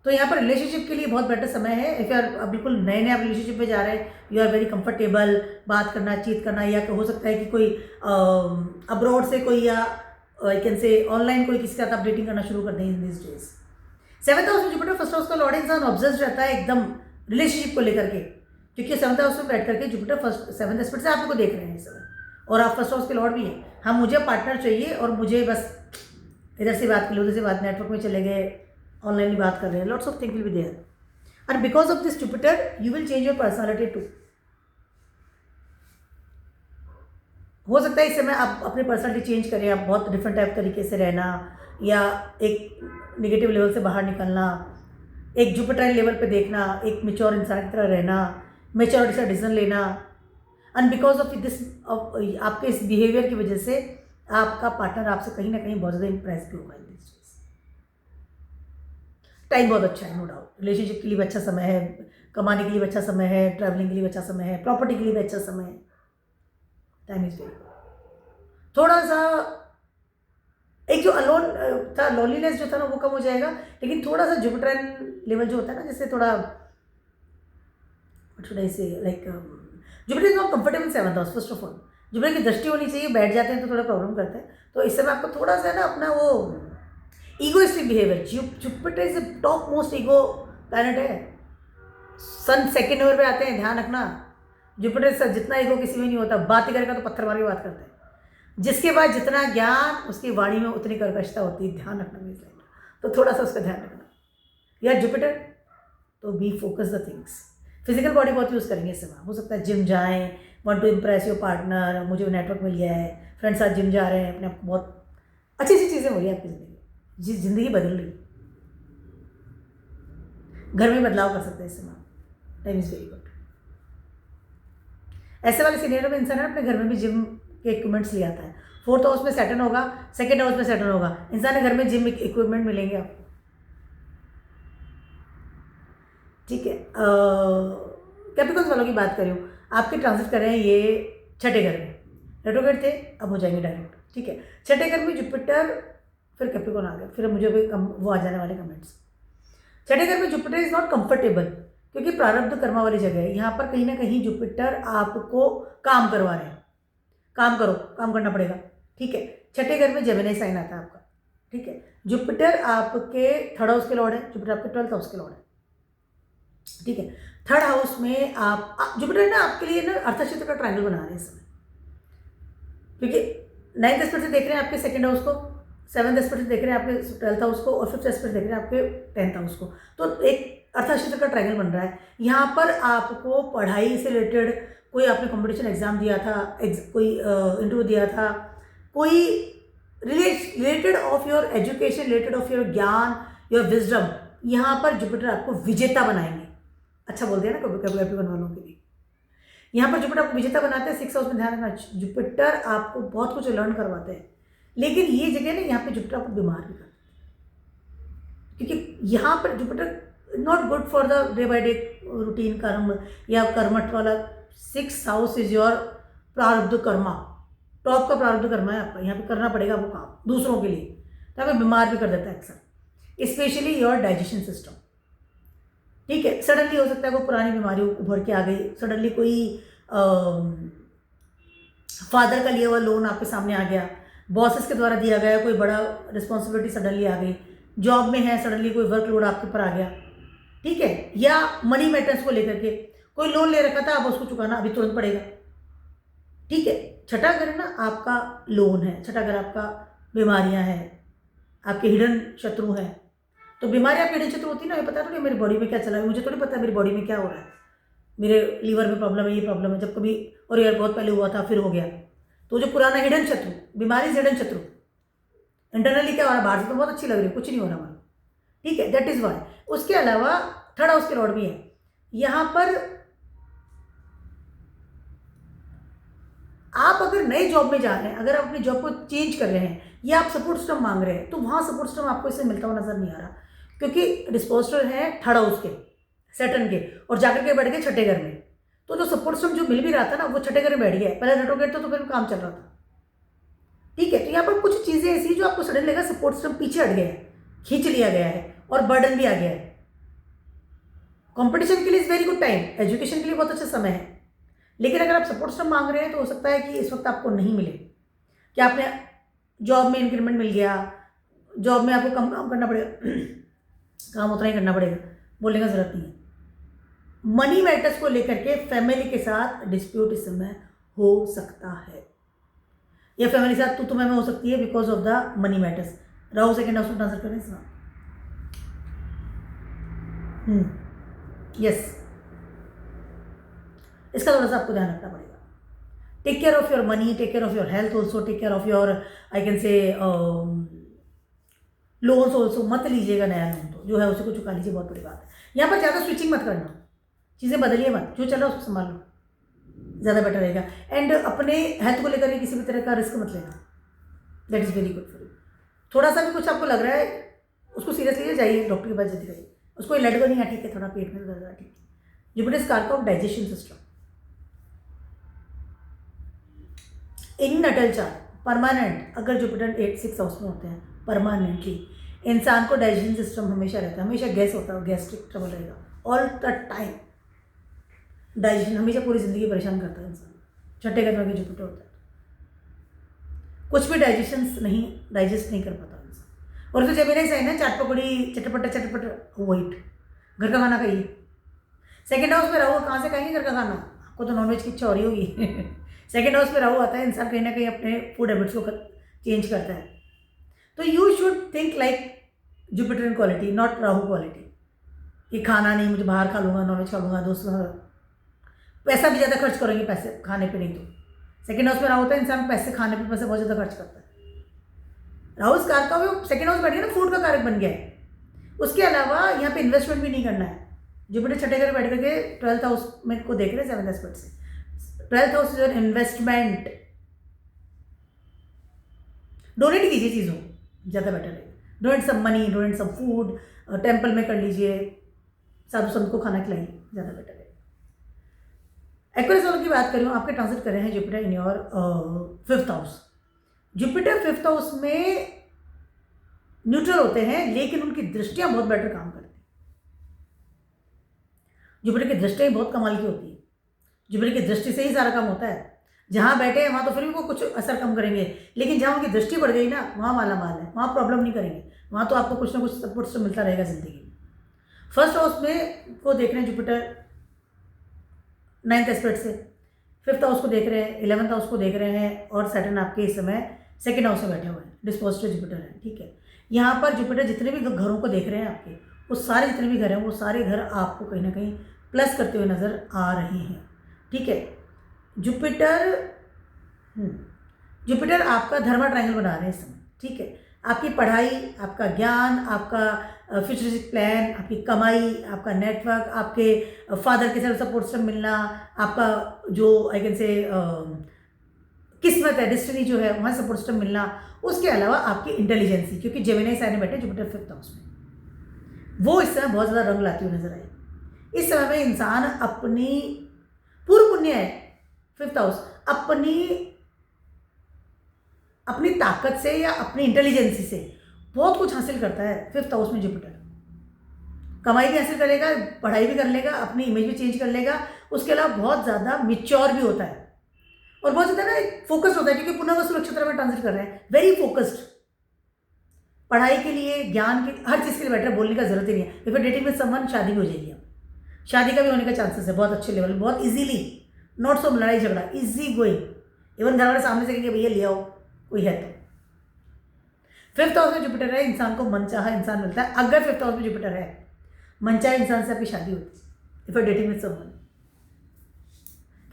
तो यहाँ पर रिलेशनशिप के लिए बहुत बेटर समय है। इफ यू आर बिल्कुल नए नए आप रिलेशनशिप में जा रहे हैं, यू आर वेरी कंफर्टेबल, बात करना, चीट करना, या हो सकता है कि कोई अब्रॉड से कोई, या आई कैन से ऑनलाइन कोई किसी के साथ आप डेटिंग करना शुरू कर दें इन दिस डेज। 7th हाउस में जुपिटर, 1st हाउस का लॉर्ड इंसान ऑब्सेस्ड रहता है एकदम रिलेशनशिप को लेकर के, क्योंकि 7th हाउस में बैठ करके जुपिटर 7th एस्पेक्ट से आप को देख रहे हैं इस समय, और आप 1st हाउस के लॉर्ड भी हैं। हाँ, मुझे पार्टनर चाहिए और मुझे बस इधर से बात कर लो, उधर से बात, नेटवर्क में चले गए, ऑनलाइन ही बात कर रहे हैं, lots of thing will be there and because of this Jupiter you will change your personality too. हो सकता है इस समय आप अपनी पर्सनालिटी चेंज करें, आप बहुत डिफरेंट टाइप तरीके से रहना, या एक नेगेटिव लेवल से बाहर निकलना, एक जुपिटर लेवल पे देखना, एक मेच्योर इंसान की तरह रहना, मेच्योरिटी से डिसीजन लेना। एंड बिकॉज ऑफ दिस, आपके इस बिहेवियर की वजह से आपका पार्टनर आपसे कहीं ना कहीं बहुत ज़्यादा इंप्रेस भी होगा। टाइम बहुत अच्छा है, नो डाउट। रिलेशनशिप के लिए भी अच्छा समय है, कमाने के लिए भी अच्छा समय है, ट्रैवलिंग के लिए भी अच्छा समय है, प्रॉपर्टी के लिए भी अच्छा समय है। Time is very good. थोड़ा सा एक जो अलोन था, लोनलीनेस जो था ना वो कम हो जाएगा, लेकिन थोड़ा सा जुपिटर लेवल जो होता है ना, जैसे थोड़ा like Jupiter is not comfortable 7th house. First of all Jupiter की दृष्टि होनी चाहिए, बैठ जाते हैं तो थोड़ा प्रॉब्लम करते हैं। तो इस समय आपको थोड़ा सा ना अपना वो egoistic behaviour, Jupiter is top most ego planet है। सन 2nd नंबर पे आते हैं, ध्यान रखना। जुपिटर से जितना ईगो किसी में नहीं होता, बात ही करेगा तो पत्थर मार के बात करता है। जिसके बाद जितना ज्ञान, उसकी वाणी में उतनी कर्कशता होती है, ध्यान रखना मेरी लाइन। तो थोड़ा सा उसका ध्यान रखना यार जुपिटर। तो be focus the things. Physical body बहुत यूज़ करेंगे इस समय। हो सकता है जिम जाएँ, want to impress your partner, मुझे नेटवर्क मिल गया है, फ्रेंड्स साथ जिम जा रहे हैं, अपने आप को बहुत अच्छी अच्छी चीज़ें हो रही है आपकी ज़िंदगी, जिंदगी बदल रही। घर में बदलाव कर सकते हैं इस समय। Time is very good. ऐसे वाले सिनेरियो में इंसान अपने घर में भी जिम के इक्विपमेंट्स ले आता है। 4th हाउस में सैटर्न होगा, 2nd हाउस में सैटर्न होगा, इंसान के घर में जिम इक्विपमेंट मिलेंगे आपको, ठीक है। कैप्रिकॉर्न्स वालों की बात करूँ, आपके ट्रांजिट कर रहे हैं ये 6ठे घर में, रेट्रोग्रेड थे, अब हो जाएंगे डायरेक्ट, ठीक है। 6ठे घर में जुपिटर, फिर कैप्रिकॉर्न आ गया, फिर मुझे भी वो आ जाने वाले कमेंट्स। 6ठे घर में जुपिटर इज नॉट कंफर्टेबल, क्योंकि प्रारब्ध कर्मा वाली जगह है। यहाँ पर कहीं ना कहीं जुपिटर आपको काम करवा रहे हैं, काम करो, काम करना पड़ेगा, ठीक है। 6ठे घर में जेमिनी साइन आता है आपका, ठीक है। जुपिटर आपके 3rd हाउस के लॉर्ड है, जुपिटर आपके 12th हाउस के लॉर्ड है, ठीक है। 3rd हाउस में आप जुपिटर ना आपके लिए ना अर्थक्षेत्र का ट्रायंगल बना रहे हैं इस समय, क्योंकि 9th एस्पेक्ट से देख रहे हैं आपके 2nd हाउस को, 7th एस्पेक्ट से देख रहे हैं आपके 12th हाउस को, और 5th एस्पेक्ट देख रहे हैं आपके 10th हाउस को। तो एक अर्थक्षेत्र का ट्रायंगल बन रहा है। यहाँ पर आपको पढ़ाई से रिलेटेड, कोई आपने कॉम्पिटिशन एग्जाम दिया था, कोई इंटरव्यू दिया था, कोई related of your education, related of your ज्ञान, योर विजडम, यहाँ पर जुपिटर आपको विजेता बनाएंगे। अच्छा बोल दिया ना कैप्रिकॉर्न वालों के लिए। यहाँ पर जुपिटर आपको विजेता बनाते हैं। 6th हाउस में ध्यान रखना, जुपिटर आपको बहुत कुछ लर्न करवाते हैं, लेकिन ये जगह ना यहाँ पे जुपिटर आपको बीमार भी करते हैं, क्योंकि यहाँ पर Jupiter not good for the day by day routine कर्म या कर्मठ वाला। 6th हाउस इज योर प्रारब्ध कर्मा, टॉप का प्रारब्ध कर्मा है आपका। यहाँ पे करना पड़ेगा वो काम दूसरों के लिए, तो हमें बीमार भी कर देता है अक्सर, स्पेशली योर डाइजेशन सिस्टम, ठीक है। सडनली हो सकता है कोई पुरानी बीमारी उभर के आ गई, सडनली कोई फादर का लिया हुआ लोन आपके सामने आ गया, बॉसेस के द्वारा दिया गया कोई बड़ा रिस्पॉन्सिबिलिटी सडनली आ गई, जॉब में है सडनली कोई वर्कलोड आपके ऊपर आ गया, ठीक है। या मनी मैटर्स को लेकर के कोई लोन ले रखा था, अब उसको चुकाना अभी तुरंत पड़ेगा, ठीक है। 6ठा घर ना आपका लोन है, 6ठा घर आपका बीमारियां हैं, आपके हिडन शत्रु हैं। तो बीमारी आपकी हिडन शत्रु होती है ना, ये पता थोड़ी मेरी बॉडी में क्या चला है, मुझे थोड़ी पता है मेरी बॉडी में क्या हो रहा है, मेरे लीवर में प्रॉब्लम है, ये प्रॉब्लम है, जब कभी और यार बहुत पहले हुआ था फिर हो गया। तो जो पुराना हिडन शत्रु, बीमारी से हिडन शत्रु, इंटरनली क्या हो रहा है, बाहर से तो बहुत अच्छी लग रही है, कुछ नहीं हो रहा हमारा, ठीक है, दैट इज वाई। उसके अलावा थर्ड हाउस के लॉर्ड भी है यहाँ पर। आप अगर नए जॉब में जा रहे हैं, अगर आप अपनी जॉब को चेंज कर रहे हैं या आप सपोर्ट सिस्टम मांग रहे हैं, तो वहाँ सपोर्ट सिस्टम आपको इससे मिलता हुआ नजर नहीं आ रहा, क्योंकि डिस्पोजर है थर्ड हाउस के, सैटर्न के, और जाकर के बैठ गए छठे घर में। तो जो सपोर्ट सिस्टम जो मिल भी रहा था ना, वो छठे घर में बैठ गया है। पहले रेट्रोग्रेड था तो फिर काम चल रहा था, ठीक है। तो यहाँ पर कुछ चीज़ें ऐसी जो आपको सडन लगेगा सपोर्ट सिस्टम पीछे हट गया है, खींच लिया गया है, और बर्डन भी आ गया है। कंपटीशन के लिए is very good time, education के लिए बहुत अच्छा समय है, लेकिन अगर आप सपोर्ट सिस्टम मांग रहे हैं तो हो सकता है कि इस वक्त आपको नहीं मिले, कि आपने जॉब में इंक्रीमेंट मिल गया, जॉब में आपको कम काम करना पड़ेगा, काम उतना ही करना पड़ेगा, बोलने का जरूरत नहीं है। मनी मैटर्स को लेकर के फैमिली के साथ डिस्प्यूट इस समय हो सकता है, या फैमिली के साथ तुम्हें में हो सकती है because of the money matters. Rahu second house में ट्रांसफर करें इसमें, यस, इसका थोड़ा सा आपको ध्यान रखना पड़ेगा। Take care of your money, take care of your health also, take care of your I can say loans also. मत लीजिएगा नया लोन, तो जो है उसी को चुका लीजिए, बहुत बड़ी बात है। यहाँ पर ज़्यादा स्विचिंग मत करना, चीज़ें बदलिए मत, जो चल रहा है उसको संभाल लो, ज़्यादा बेटर रहेगा। एंड अपने हेल्थ को लेकर किसी भी तरह का रिस्क मत लेना, that is very good for you. थोड़ा सा भी कुछ आपको लग रहा है उसको सीरियस लीजिए, जाइए डॉक्टर के पास जल्दी जाइए। उसको लट को नहीं है, ठीक है, थोड़ा पेट में दर्द है, ठीक है। जुपिटर इज कारक of digestion system. In Nuttall chart permanent अगर जुपिटर 8-6 हाउस में होते हैं परमानेंटली, इंसान को डाइजेशन सिस्टम हमेशा रहता है, हमेशा गैस होता है, गैस्ट्रिक ट्रबल रहेगा ऑल द टाइम। डाइजेशन हमेशा पूरी ज़िंदगी परेशान करता है इंसान, छठे घर में भी जुपिटर होता है, कुछ भी डाइजेस्ट नहीं कर पाता इंसान। और फिर जब मेरा साइन है चाट पकौड़ी चटपट वाइट, घर का खाना खाइए। सेकेंड हाउस में राहु, कहाँ से खाएंगे घर का खाना, आपको तो नॉनवेज की इच्छा हो रही होगी। सेकेंड हाउस में राहु आता है, इंसान कहीं ना कहीं अपने फूड हैबिट्स को चेंज करता है। तो you should think like Jupiter in quality, not Rahu quality, कि खाना नहीं, मुझे बाहर खा लूँगा, नॉनवेज खा लूँगा, दोस्तों पैसा भी ज़्यादा खर्च करेंगे, पैसे खाने पे नहीं। तो सेकेंड हाउस में राहु होता है, इंसान पैसे खाने पे पैसे बहुत ज़्यादा खर्च करता है। राहु इस कारक का भी सेकेंड हाउस बैठ गया ना, फूड का कारक बन गया है। उसके अलावा यहाँ पे इन्वेस्टमेंट भी नहीं करना है। जुपिटर छठे घर बैठ करके 12th हाउस में को देख रहे हैं 7th एस्पेक्ट से। 12th house is investment, donate कीजिए चीज़ों, ज़्यादा बेटर है। Donate some money, donate some food, temple में कर लीजिए, साधु संत को खाना खिलाइए, ज़्यादा बेटर है। एक्वेरियस वालों की बात करूँ, आपके ट्रांसिट कर रहे हैं Jupiter in your 5th house. Jupiter 5th house में न्यूट्रल होते हैं, लेकिन उनकी दृष्टियां बहुत बेटर काम करती हैं। जुपिटर की दृष्टियां बहुत कमाल की होती है, जुपिटर की दृष्टि से ही सारा काम होता है। जहाँ बैठे हैं वहाँ तो फिर भी वो कुछ असर कम करेंगे, लेकिन जहाँ उनकी दृष्टि बढ़ गई ना, वहाँ माला माल है, वहाँ प्रॉब्लम नहीं करेंगे, वहाँ तो आपको कुछ ना कुछ सपोर्ट से मिलता रहेगा जिंदगी में। फर्स्ट हाउस में को देख रहे हैं जुपिटर 9th एस्पेक्ट से, 5th हाउस को देख रहे हैं, 11th हाउस को देख रहे हैं, और सैटर्न आपके इस समय सेकेंड हाउस में बैठे हुए हैं, डिस्पोजिटिव जुपिटर है, ठीक है। यहाँ पर जुपिटर जितने भी घरों को देख रहे हैं आपके, वो सारे जितने भी घर हैं, वो सारे घर आपको कहीं ना कहीं प्लस करते हुए नज़र आ रहे हैं, ठीक है। जुपिटर आपका धर्मा ट्रायंगल बना रहे हैं इस समय, ठीक है। आपकी पढ़ाई, आपका ज्ञान, आपका फ्यूचरिस्टिक प्लान, आपकी कमाई, आपका नेटवर्क, आपके फादर के साथ सपोर्ट सिस्टम मिलना, आपका जो आई कैन से किस्मत है, डेस्टिनी जो है, वहाँ सपोर्ट सिस्टम मिलना। उसके अलावा आपकी इंटेलिजेंसी, क्योंकि जेमिनी साइन में बैठे जुपिटर 5th हाउस में, वो इस समय बहुत ज़्यादा रंग लाती हुई नजर आई। इस समय में इंसान अपनी पूर्व पुण्य है 5th हाउस, अपनी ताकत से या अपनी इंटेलिजेंसी से बहुत कुछ हासिल करता है 5th हाउस में जुपिटर। कमाई भी हासिल करेगा, पढ़ाई भी कर लेगा, अपनी इमेज भी चेंज कर लेगा। उसके अलावा बहुत ज़्यादा मिच्योर भी होता है, और बहुत ज़्यादा ना फोकस्ड होता है, क्योंकि पुनर्वसु नक्षत्र में ट्रांजिट कर रहे हैं, वेरी फोकस्ड। पढ़ाई के लिए, ज्ञान के, हर चीज़ के लिए बेटर, बोलने का जरूरत ही नहीं है। फिर डेटिंग विद समवन, शादी भी हो जाएगी, अब शादी का भी होने का चांसेस है बहुत अच्छे लेवल, बहुत इजीली, नॉट सो लड़ाई झगड़ा, इजी गोइंग। इवन घर वाले सामने से कहेंगे भैया ले आओ, कोई है तो। 5th हाउस में जुपिटर है, इंसान को मनचाहा इंसान मिलता है। अगर 5th हाउस में जुपिटर है, मनचाहा इंसान से आपकी शादी होती है, इफ डेटिंग विद समवन,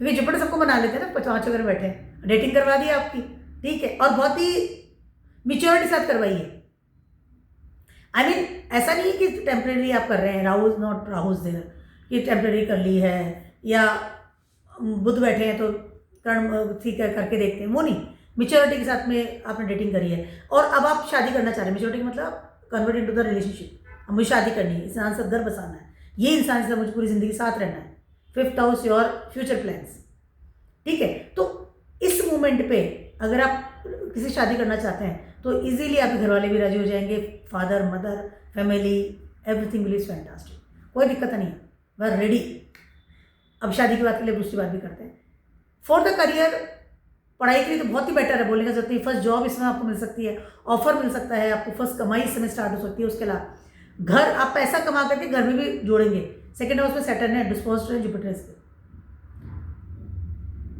क्योंकि जुपिटर सबको बना लेते हैं ना, 5 घर बैठे डेटिंग करवा दी आपकी, ठीक है। और बहुत ही मिच्योरिटी साथ करवाइए। आई मीन ऐसा नहीं है कि टेम्परेरी आप कर रहे हैं, Rahu is not Rahu is there, कि टेम्परेरी कर ली है या बुध बैठे हैं तो कर्ण ठीक है करके देखते हैं, वो नहीं। मिच्योरिटी के साथ में आपने डेटिंग करी है और अब आप शादी करना चाह रहे हैं। मिच्योरिटी का मतलब कन्वर्ट इनटू द रिलेशनशिप। अब मुझे शादी करनी है, इस इंसान से घर बसाना है, ये इंसान से मुझे पूरी ज़िंदगी साथ रहना है। 5th house your future plans, ठीक है। तो इस मोमेंट पे अगर आप किसी शादी करना चाहते हैं तो इजीली आपके घर वाले भी राजी हो जाएंगे, father mother family everything will is fantastic, कोई दिक्कत नहीं है, वी आर रेडी। अब शादी की बात के लिए दूसरी बात भी करते हैं। फॉर द करियर, पढ़ाई के लिए तो बहुत ही बेटर है, बोलने का जरूरत नहीं। फर्स्ट जॉब इसमें आपको मिल सकती है, ऑफर मिल सकता है आपको, फर्स्ट कमाई इस समय स्टार्ट हो सकती है। उसके अलावा घर, आप पैसा कमा करके घर में भी जोड़ेंगे। सेकेंड हाउस में सैटर्न है, डिस्पोज्ड है जुपिटर के।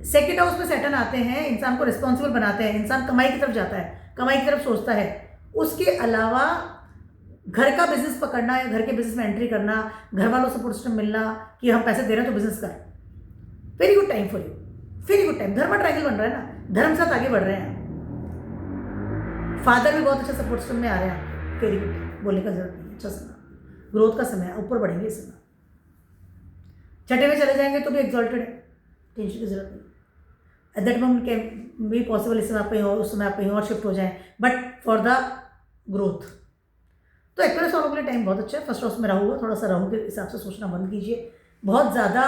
सेकेंड हाउस में सैटर्न आते हैं, इंसान को रिस्पॉन्सिबल बनाते हैं, इंसान कमाई की तरफ जाता है, कमाई की तरफ सोचता है। उसके अलावा घर का बिजनेस पकड़ना या घर के बिजनेस में एंट्री करना, घर वालों से सपोर्ट सिस्टम मिलना कि हम पैसे दे रहे हैं तो बिजनेस कर, very good time for you, very good time. धर्म ट्रायंगल बन रहा है ना, धर्म साथ आगे बढ़ रहे हैं। फादर भी बहुत अच्छा सपोर्ट सिस्टम में आ रहे हैं, वेरी गुड टाइम, बोलने का जरूरत नहीं है। अच्छा समय, ग्रोथ का समय है, ऊपर बढ़ेंगे इस समय। छठे में चले जाएंगे तो भी एक्सॉल्टेड है, टेंशन की जरूरत नहीं। At that moment can be possible, इस समय आप कहीं और, उस समय आप कहीं और शिफ्ट हो जाएं, बट फॉर द ग्रोथ। तो एक्वेरियस वालों के लिए टाइम बहुत अच्छा है। फर्स्ट हाउस में राहु है, थोड़ा सा राहु के हिसाब से सोचना बंद कीजिए, बहुत ज़्यादा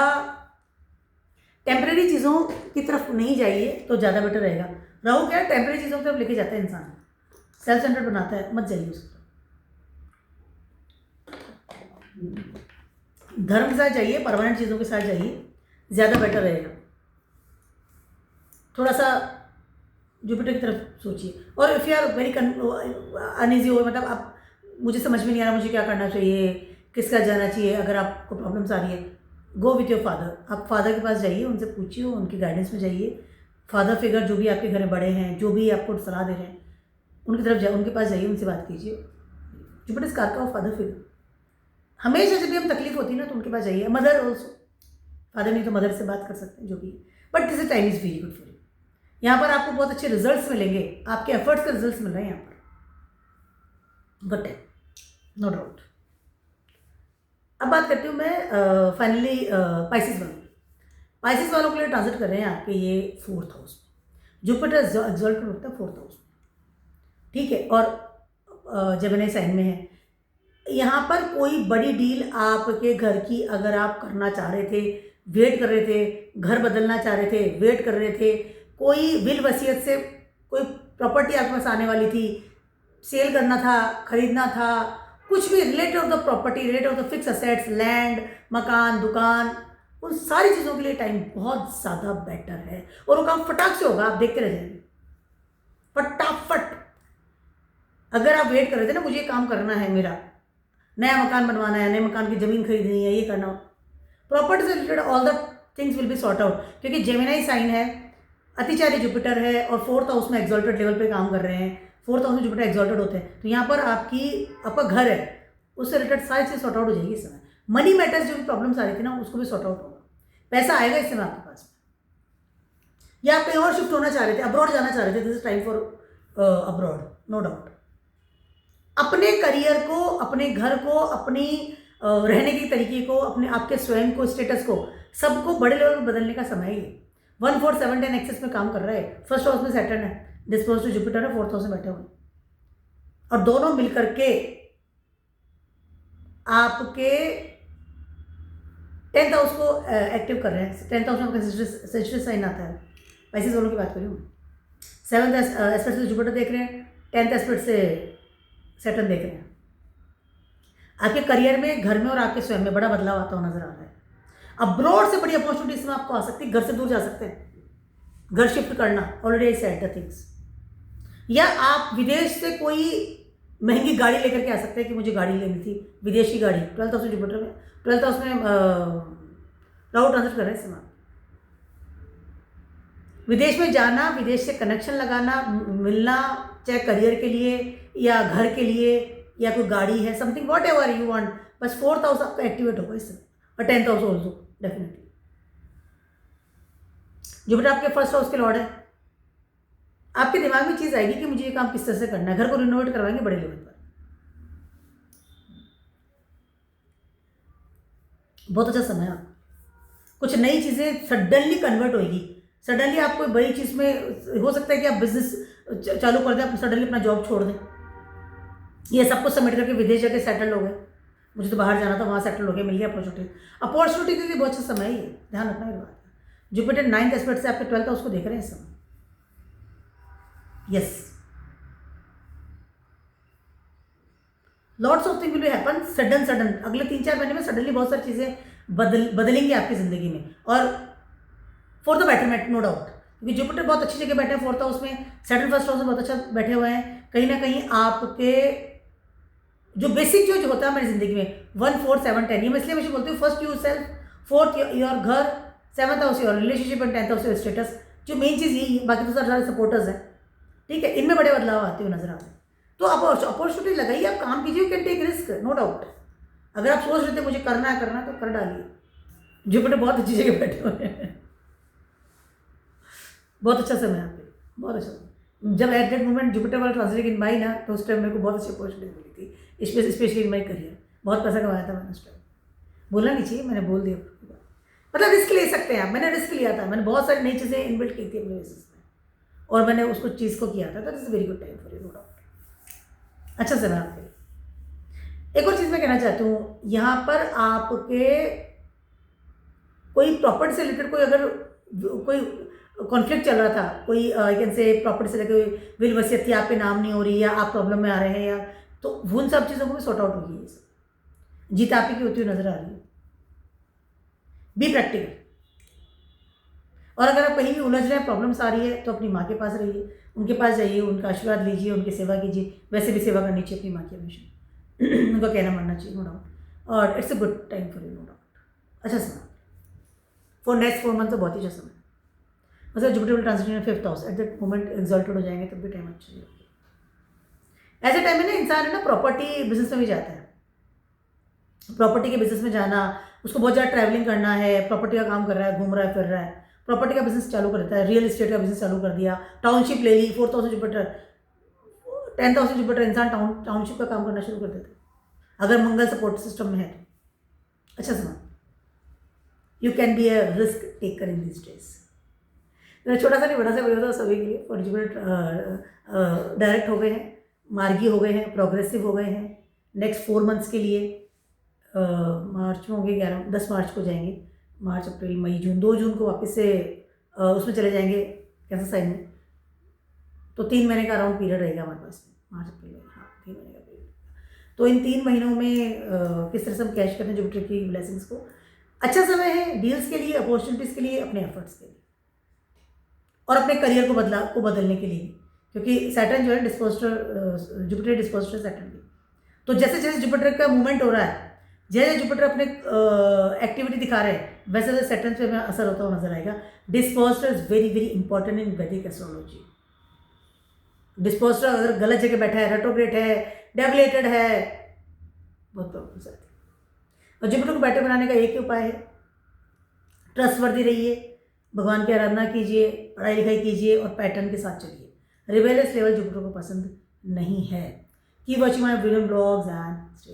टेम्परेरी चीज़ों की तरफ नहीं जाइए तो ज़्यादा बेटर रहेगा। राहु क्या है, टेम्परेरी चीज़ों की तरफ लेके जाता है इंसान, सेल्फ सेंटर्ड बनाता है, मत जाइए उसको। धर्म के साथ जाइए, परमानेंट चीज़ों के साथ जाइए, ज़्यादा बेटर रहेगा। थोड़ा सा जुपिटर की तरफ सोचिए। और if you are very uneasy हो, मतलब आप, मुझे समझ में नहीं आ रहा मुझे क्या करना चाहिए, किसका जाना चाहिए, अगर आपको प्रॉब्लम्स आ रही है, गो विथ योर फादर। आप फादर के पास जाइए, उनसे पूछिए, उनकी गाइडेंस में जाइए। फादर फिगर जो भी आपके घर में बड़े हैं, जो भी आपको सलाह दे रहे हैं, उनकी तरफ जाए, उनके पास जाइए, उनसे बात कीजिए। जुपिटर कार का फादर फिगर, हमेशा जब भी हम तकलीफ होती है ना तो उनके पास जाइए। मदर ऑल्सो, फादर नहीं तो मदर से बात कर सकते हैं, जो भी। But this time is very good for you. यहाँ पर आपको बहुत अच्छे रिजल्ट्स मिलेंगे, आपके एफर्ट्स के रिजल्ट्स मिल रहे हैं यहाँ पर, गुड टाइम, नो डाउट। अब बात करती हूँ मैं फाइनली पाइसेस वालों की। पाइसेस वालों के लिए ट्रांजिट कर रहे हैं आपके ये 4th हाउस में। जुपिटर एक्सॉल्ट होता है 4th हाउस में, ठीक है, और जेमिनी साइन में है। यहाँ पर कोई बड़ी डील आपके घर की अगर आप करना चाह रहे थे, वेट कर रहे थे, घर बदलना चाह रहे थे, वेट कर रहे थे, कोई विल वसीयत से कोई प्रॉपर्टी आपके पास आने वाली थी, सेल करना था, खरीदना था, कुछ भी related of the property, related of the fix assets, land, मकान, दुकान, उन सारी चीज़ों के लिए टाइम बहुत ज़्यादा बेटर है। और वो काम फटाक से होगा, आप देखते रह जाएंगे, फटाफट। अगर आप वेट कर रहे थे ना, मुझे ये काम करना है, मेरा नया मकान बनवाना है, नए मकान की ज़मीन खरीदनी है, ये करना, प्रॉपर्टी से related all the things will B sort out. क्योंकि जेमिनी साइन है, अतिचारी जुपिटर है और 4th हाउस में एक्सॉल्टेड लेवल पे काम कर रहे हैं। 4th हाउस में जुपिटर एक्सॉल्टेड होते हैं, तो यहाँ पर आपका घर है, उससे रिलेटेड सारी चीज़ सॉर्ट आउट हो जाएगी इस समय। मनी मैटर्स जो भी प्रॉब्लम्स आ रही थी ना, उसको भी सॉर्ट आउट होगा, पैसा आएगा इस समय आपके पास। या आप कहीं और शिफ्ट होना चाह रहे थे, अब्रॉड जाना चाह रहे थे, this is time for abroad, no doubt. अपने करियर को, अपने घर को, अपनी रहने के तरीके को, अपने आपके स्वयं को, स्टेटस को, सबको बड़े लेवल पर बदलने का समय ही है। 1 4 7 10 एक्सेस में काम कर रहा है। फर्स्ट हाउस में सैटर्न है, डिस्पोज टू जुपिटर है, 4th हाउस में बैठे हुए, और दोनों मिलकर के आपके 10th हाउस को एक्टिव कर रहे हैं। 10th हाउस में सेजिटेरियस साइन आता है, पाइसेस वालों की बात करूँ मैं। 7th एस्पेक्ट से जुपिटर देख रहे हैं, 10th एस्पेक्ट से सैटर्न देख रहे हैं। आपके करियर में, घर में और आपके स्वयं में बड़ा बदलाव आता हुआ नजर आ रहा है। अब्रॉड से बड़ी अपॉर्चुनिटी इसमें आपको आ सकती है, घर से दूर जा सकते हैं, घर शिफ्ट करना, already I said the things. या आप विदेश से कोई महंगी गाड़ी लेकर के आ सकते हैं कि मुझे गाड़ी लेनी थी, विदेश की गाड़ी। 12th हाउस में जुपिटर में, 12th हाउस में राहु ट्रांजिट कर रहे हैं इस समय। विदेश में जाना, विदेश से कनेक्शन लगाना, मिलना, चाहे करियर के लिए या घर के लिए या कोई गाड़ी है, something what ever you want, बस 4th हाउस आपका एक्टिवेट होगा इस समय, और 10th house also definitely. Jupiter आपके 1st हाउस के लॉर्ड है, आपके दिमाग में चीज़ आएगी कि मुझे ये काम किस तरह से करना है। घर को रिनोवेट करवाएंगे बड़े लेवल पर, बहुत अच्छा समय है आपका। कुछ नई चीज़ें सडनली कन्वर्ट होगी। सडनली आपको बड़ी चीज़ में हो सकता है कि आप बिजनेस चालू कर दें, आप सडनली अपना जॉब छोड़ दें, ये सब कुछ समेट करके विदेश जाके सेटल हो गए। मुझे तो बाहर जाना था, वहाँ सेटल हो गया, मिल गया अपॉर्चुनिटी। अपॉर्चुनिटी के लिए बहुत अच्छा समय है ये, ध्यान रखना ये बात। जुपिटर 9th एस्पेक्ट से आपके 12th उसको देख रहे हैं इस समय। Yes, lots of thing will be happen sudden. अगले 3-4 महीने में सडनली बहुत सारी चीज़ें बदलेंगी आपकी ज़िंदगी में, और for the betterment, no doubt. क्योंकि जुपिटर बहुत अच्छी जगह बैठे हैं 4th हाउस में, सेटल फर्स्ट हाउस में बहुत अच्छा बैठे हुए हैं। कहीं ना कहीं आपके जो बेसिक जो होता है हमारी ज़िंदगी में 1, 4, 7, 10, ये मैं इसलिए मुझे बोलती हूँ, first your self, 4th your घर, 7th house your relationship and 10th house your status. जो मेन चीज़ यही है, बाकी तो सारे सपोर्टर्स हैं, ठीक है। इनमें बड़े बदलाव आते हुए नजर आ रहे हैं। तो आप अपॉर्चुनिटी लगाइए, आप काम कीजिए, you can take risk, no doubt. अगर आप सोच रहे थे मुझे करना है तो कर डालिए। जुपिटर बहुत अच्छी जगह बैठे हुए हैं, बहुत अच्छा समय है आपके, बहुत अच्छा समय। जब एट दैट मोमेंट जुपिटर वाला ट्रांसलेट इन माई ना, तो उस टाइम मेरे को बहुत अच्छी अपॉर्चुनिटी मिली थी, स्पेशली इन माई करियर। बहुत पैसा कमाया था मैंने उस टाइम, बोलना नहीं चाहिए, मैंने बोल दिया। मतलब रिस्क ले सकते हैं आप, मैंने रिस्क लिया था, मैंने बहुत सारी नई चीज़ें इनबिल्ट की थी अपने बिजनेस में, और मैंने उसको चीज़ को किया था। That is very good time for you, no doubt. अच्छा समय आपके लिए। एक और चीज़ मैं कहना चाहती हूँ, यहाँ पर आपके कोई प्रॉपर्टी से रिलेटेड कोई कॉन्फ्लिक्ट चल रहा था, कोई आई कैन से प्रॉपर्टी से लेकर विल वसीयत आपके नाम नहीं हो रही, या आप प्रॉब्लम में आ रहे हैं, या तो उन सब चीज़ों को भी सॉर्ट आउट होगी। ये सब जीत आप ही की होती हुई नजर आ रही है। बी प्रैक्टिकल, और अगर आप कहीं भी उलझ रहे हैं, प्रॉब्लम्स आ रही है, तो अपनी माँ के पास रहिए, उनके पास जाइए, उनका आशीर्वाद लीजिए, उनकी सेवा कीजिए। वैसे भी सेवा करनी चाहिए अपनी माँ की हमेशा, उनका कहना मानना चाहिए, नो डाउट। और it's a good time for you, no doubt. अच्छा समय फॉर नेक्स्ट 4 मंथ, तो बहुत ही अच्छा समय। मतलब Jupiter transition 5th house, at that moment exalted हो जाएंगे, तब भी टाइम अच्छा है। ऐसे टाइम में ना इंसान है ना प्रॉपर्टी बिजनेस में भी जाता है। प्रॉपर्टी के बिजनेस में जाना, उसको बहुत ज़्यादा ट्रैवलिंग करना है, प्रॉपर्टी का काम कर रहा है, घूम रहा है, फिर रहा है, प्रॉपर्टी का बिजनेस चालू कर देता है, रियल एस्टेट का बिजनेस चालू कर दिया, टाउनशिप ले ली, 4th house Jupiter, 10th house Jupiter, इंसान टाउनशिप का काम करना शुरू कर देता है, अगर मंगल सपोर्ट सिस्टम में है तो। अच्छा समय, you can be a risk taker in this days. छोटा सा नहीं बड़ा सा बोला था सभी के लिए। और जुपिटर डायरेक्ट हो गए हैं, मार्गी हो गए हैं, प्रोग्रेसिव हो गए हैं नेक्स्ट 4 मंथ्स के लिए। मार्च में होंगे 10 मार्च को जाएंगे, मार्च अप्रैल मई जून, 2 जून को वापस से उसमें चले जाएंगे कैंसर साइन में। तो 3 महीने का अराउंड पीरियड रहेगा हमारे पास में, मार्च अप्रैल मई, हाँ 3 महीने का पीरियड। तो इन 3 महीनों में किस तरह से हम कैश करते हैं जुपिटर की ब्लेसिंग्स को। अच्छा समय है डील्स के लिए, अपॉर्चुनिटीज़ के लिए, अपने एफर्ट्स के लिए, और अपने करियर को बदलने के लिए, क्योंकि सैटर्न जो है डिस्पोजिटर, जुपिटर डिस्पोजिटर सैटर्न की। तो जैसे जैसे जुपिटर का मूवमेंट हो रहा है, जैसे जुपिटर अपने एक्टिविटी दिखा रहे हैं, वैसे वैसे सैटर्न पे में असर होता हुआ नजर आएगा। Dispositor is very very important in वैदिक एस्ट्रोलॉजी। डिस्पोजिटर अगर गलत जगह बैठा है, रेट्रोग्रेड है, डेविलेटेड है, बहुत प्रॉब्लम्स आती है। और जुपिटर को बेटर बनाने का एक ही उपाय है, ट्रस्टवर्दी रहिए, भगवान की आराधना कीजिए, पढ़ाई लिखाई कीजिए, और पैटर्न के साथ चलिए। रिबेलियस लेवल जुपिटर को पसंद नहीं है। Keep watching my video blogs and stay